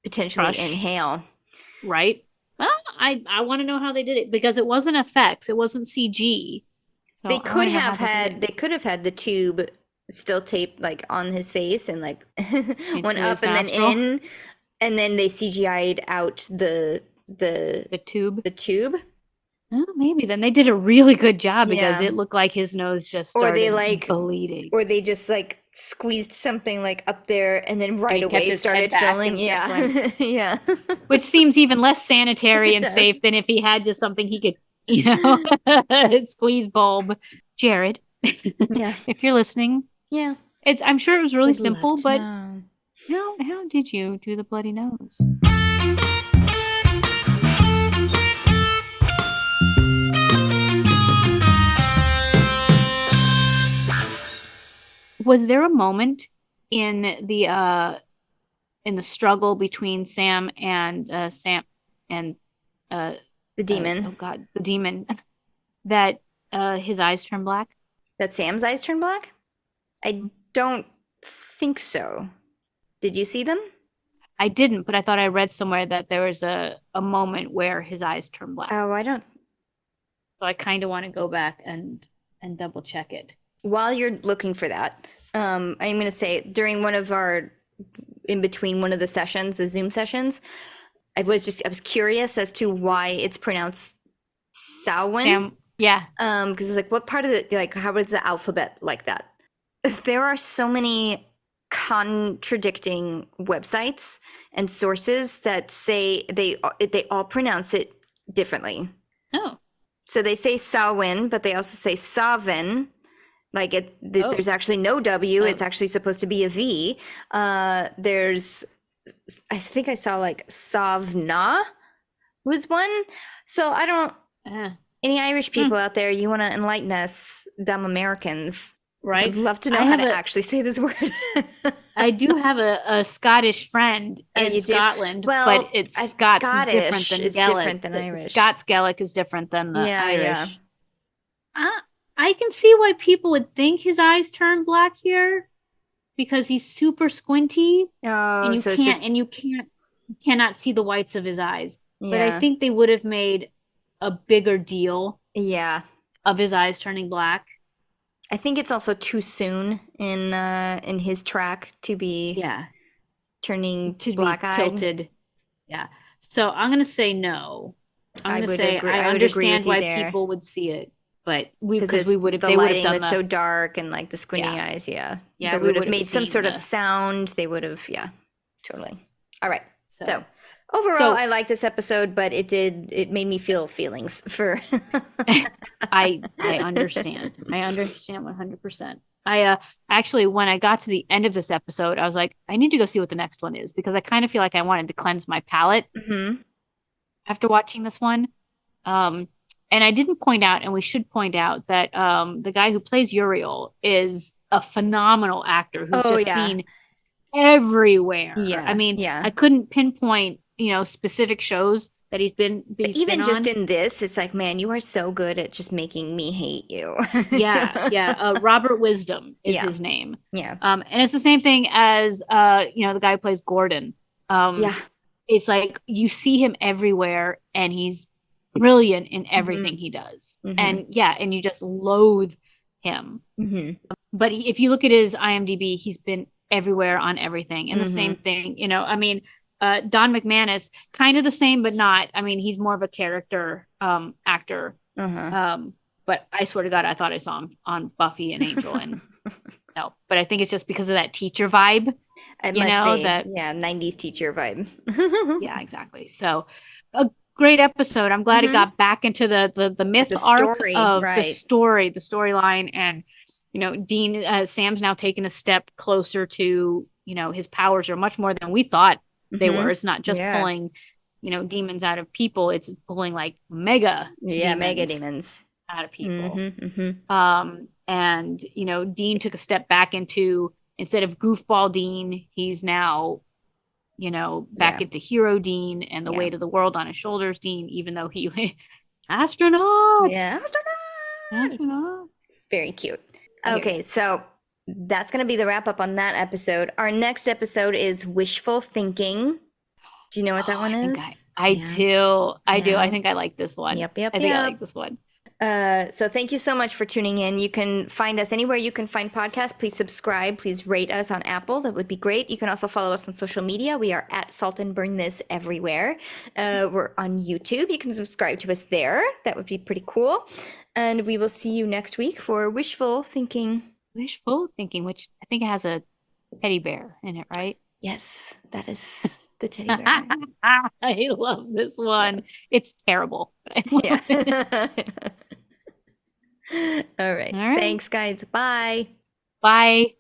Speaker 1: potentially inhale.
Speaker 2: Right. Well, I want to know how they did it, because it wasn't effects, it wasn't CG. So
Speaker 1: they could have had the tube still taped like on his face and like went up and then in, and then they CGI'd out the tube. The tube.
Speaker 2: Oh, maybe then they did a really good job, because it looked like his nose just started bleeding.
Speaker 1: Or they just like squeezed something like up there and then right away started filling. Yeah. Yeah.
Speaker 2: Which seems even less sanitary and safe than if he had just something he could, squeeze bulb. Jared.
Speaker 1: Yeah.
Speaker 2: If you're listening.
Speaker 1: Yeah.
Speaker 2: I'm sure it was really simple, but how did you do the bloody nose? Was there a moment in the struggle between Sam and the
Speaker 1: demon?
Speaker 2: Oh God, the demon, that his eyes turned black?
Speaker 1: That Sam's eyes turned black? I don't think so. Did you see them?
Speaker 2: I didn't, but I thought I read somewhere that there was a moment where his eyes turned black.
Speaker 1: Oh, I don't.
Speaker 2: So I kind of want to go back and double check it.
Speaker 1: While you're looking for that, I'm going to say during in between one of the sessions, the Zoom sessions, I was curious as to why it's pronounced Samhain.
Speaker 2: Yeah.
Speaker 1: Because it's like, what part of how is the alphabet like that? There are so many contradicting websites and sources that say they all pronounce it differently.
Speaker 2: Oh.
Speaker 1: So they say Samhain, but they also say Savin. There's actually no W. It's actually supposed to be a V. I think I saw like Savna was one. So I don't. Any Irish people out there, you want to enlighten us, dumb Americans? Right. I'd love to know how to actually say this word.
Speaker 2: I do have a Scottish friend in Scotland, but Scots is different than Gaelic. Irish. Scots Gaelic is different than the Irish. Yeah. I can see why people would think his eyes turn black here, because he's super squinty.
Speaker 1: Oh,
Speaker 2: and you can't. cannot see the whites of his eyes. But I
Speaker 1: Yeah.
Speaker 2: think they would have made a bigger deal
Speaker 1: Yeah.
Speaker 2: of his eyes turning black.
Speaker 1: I think it's also too soon in his track to be
Speaker 2: Yeah,
Speaker 1: turning
Speaker 2: to be
Speaker 1: black-eyed.
Speaker 2: tilted. Yeah. So I'm gonna say no. I'm
Speaker 1: I
Speaker 2: gonna
Speaker 1: would
Speaker 2: say
Speaker 1: agree.
Speaker 2: I
Speaker 1: I would agree
Speaker 2: understand
Speaker 1: with you
Speaker 2: why
Speaker 1: there
Speaker 2: people would see it, but
Speaker 1: because
Speaker 2: we would have
Speaker 1: the
Speaker 2: they would have
Speaker 1: lighting
Speaker 2: done
Speaker 1: was
Speaker 2: the
Speaker 1: so dark and like the squinting
Speaker 2: yeah.
Speaker 1: eyes. Yeah,
Speaker 2: Yeah,
Speaker 1: they
Speaker 2: we
Speaker 1: would
Speaker 2: would
Speaker 1: have
Speaker 2: have
Speaker 1: made some
Speaker 2: seen
Speaker 1: sort of
Speaker 2: the
Speaker 1: sound. They would have, yeah, totally. All right. So
Speaker 2: so
Speaker 1: overall,
Speaker 2: so
Speaker 1: I like this episode, but it made me feel feelings for.
Speaker 2: I understand. I understand 100%. I actually when I got to the end of this episode, I was like, I need to go see what the next one is because I kind of feel like I wanted to cleanse my palate
Speaker 1: Hmm.
Speaker 2: after watching this one. Um, and I didn't point out, and we should point out that the guy who plays Uriel is a phenomenal actor who's
Speaker 1: Oh
Speaker 2: just
Speaker 1: yeah,
Speaker 2: seen everywhere. I
Speaker 1: yeah,
Speaker 2: mean,
Speaker 1: yeah.
Speaker 2: I couldn't pinpoint, specific shows that
Speaker 1: But
Speaker 2: he's been
Speaker 1: even just
Speaker 2: on.
Speaker 1: in this, it's like, man, you are so good at just making me hate you.
Speaker 2: Yeah, yeah. Robert Wisdom is
Speaker 1: Yeah,
Speaker 2: his name.
Speaker 1: yeah,
Speaker 2: And it's the same thing as the guy who plays Gordon.
Speaker 1: yeah.
Speaker 2: It's like you see him everywhere and he's brilliant in
Speaker 1: Hmm.
Speaker 2: everything he does.
Speaker 1: Hmm.
Speaker 2: And yeah, and you just loathe him.
Speaker 1: Hmm.
Speaker 2: But if you look at his IMDb, he's been everywhere on everything. And the same
Speaker 1: Hmm.
Speaker 2: thing, I mean, Don McManus, kind of the same, but not. I mean, he's more of a character actor.
Speaker 1: Uh-huh.
Speaker 2: But I swear to God, I thought I saw him on Buffy and Angel, and no. But I think it's just because of that teacher vibe,
Speaker 1: It must be,
Speaker 2: that
Speaker 1: yeah, 90s teacher vibe.
Speaker 2: yeah, exactly. So a great episode. I'm glad it
Speaker 1: Hmm.
Speaker 2: got back into the myth
Speaker 1: The
Speaker 2: arc
Speaker 1: story,
Speaker 2: of
Speaker 1: right.
Speaker 2: the storyline, and Dean Sam's now taken a step closer to his powers are much more than we thought they
Speaker 1: Hmm.
Speaker 2: were. It's not just
Speaker 1: Yeah.
Speaker 2: pulling demons out of people. It's pulling like mega
Speaker 1: Yeah, mega
Speaker 2: demons
Speaker 1: demons.
Speaker 2: out of people.
Speaker 1: Hmm. Hmm.
Speaker 2: And Dean took a step back into instead of goofball Dean, he's now back
Speaker 1: Yeah.
Speaker 2: into hero Dean and the
Speaker 1: Yeah.
Speaker 2: weight of the world on his shoulders Dean, even though he astronaut,
Speaker 1: Yeah. Astronaut.
Speaker 2: astronaut.
Speaker 1: Very cute.
Speaker 2: Okay.
Speaker 1: Okay, so that's going to be the wrap up on that episode. Our next episode is wishful thinking. Do you know what that one
Speaker 2: I think
Speaker 1: is?
Speaker 2: I
Speaker 1: Yeah.
Speaker 2: do. I do. I
Speaker 1: Yeah.
Speaker 2: think I like this one.
Speaker 1: Yep, yep,
Speaker 2: I think I
Speaker 1: yep.
Speaker 2: like this one.
Speaker 1: So thank you so much for tuning in. You can find us anywhere you can find podcasts. Please subscribe. Please rate us on Apple. That would be great. You can also follow us on social media. We are at Salt and Burn This everywhere. We're on YouTube. You can subscribe to us there. That would be pretty cool. And we will see you next week for wishful thinking.
Speaker 2: Wishful thinking, which I think it has a teddy bear in it, right?
Speaker 1: Yes, that is the teddy bear.
Speaker 2: I love this one.
Speaker 1: Yes.
Speaker 2: It's terrible.
Speaker 1: Yeah. All right.
Speaker 2: All right.
Speaker 1: Thanks, guys. Bye.
Speaker 2: Bye.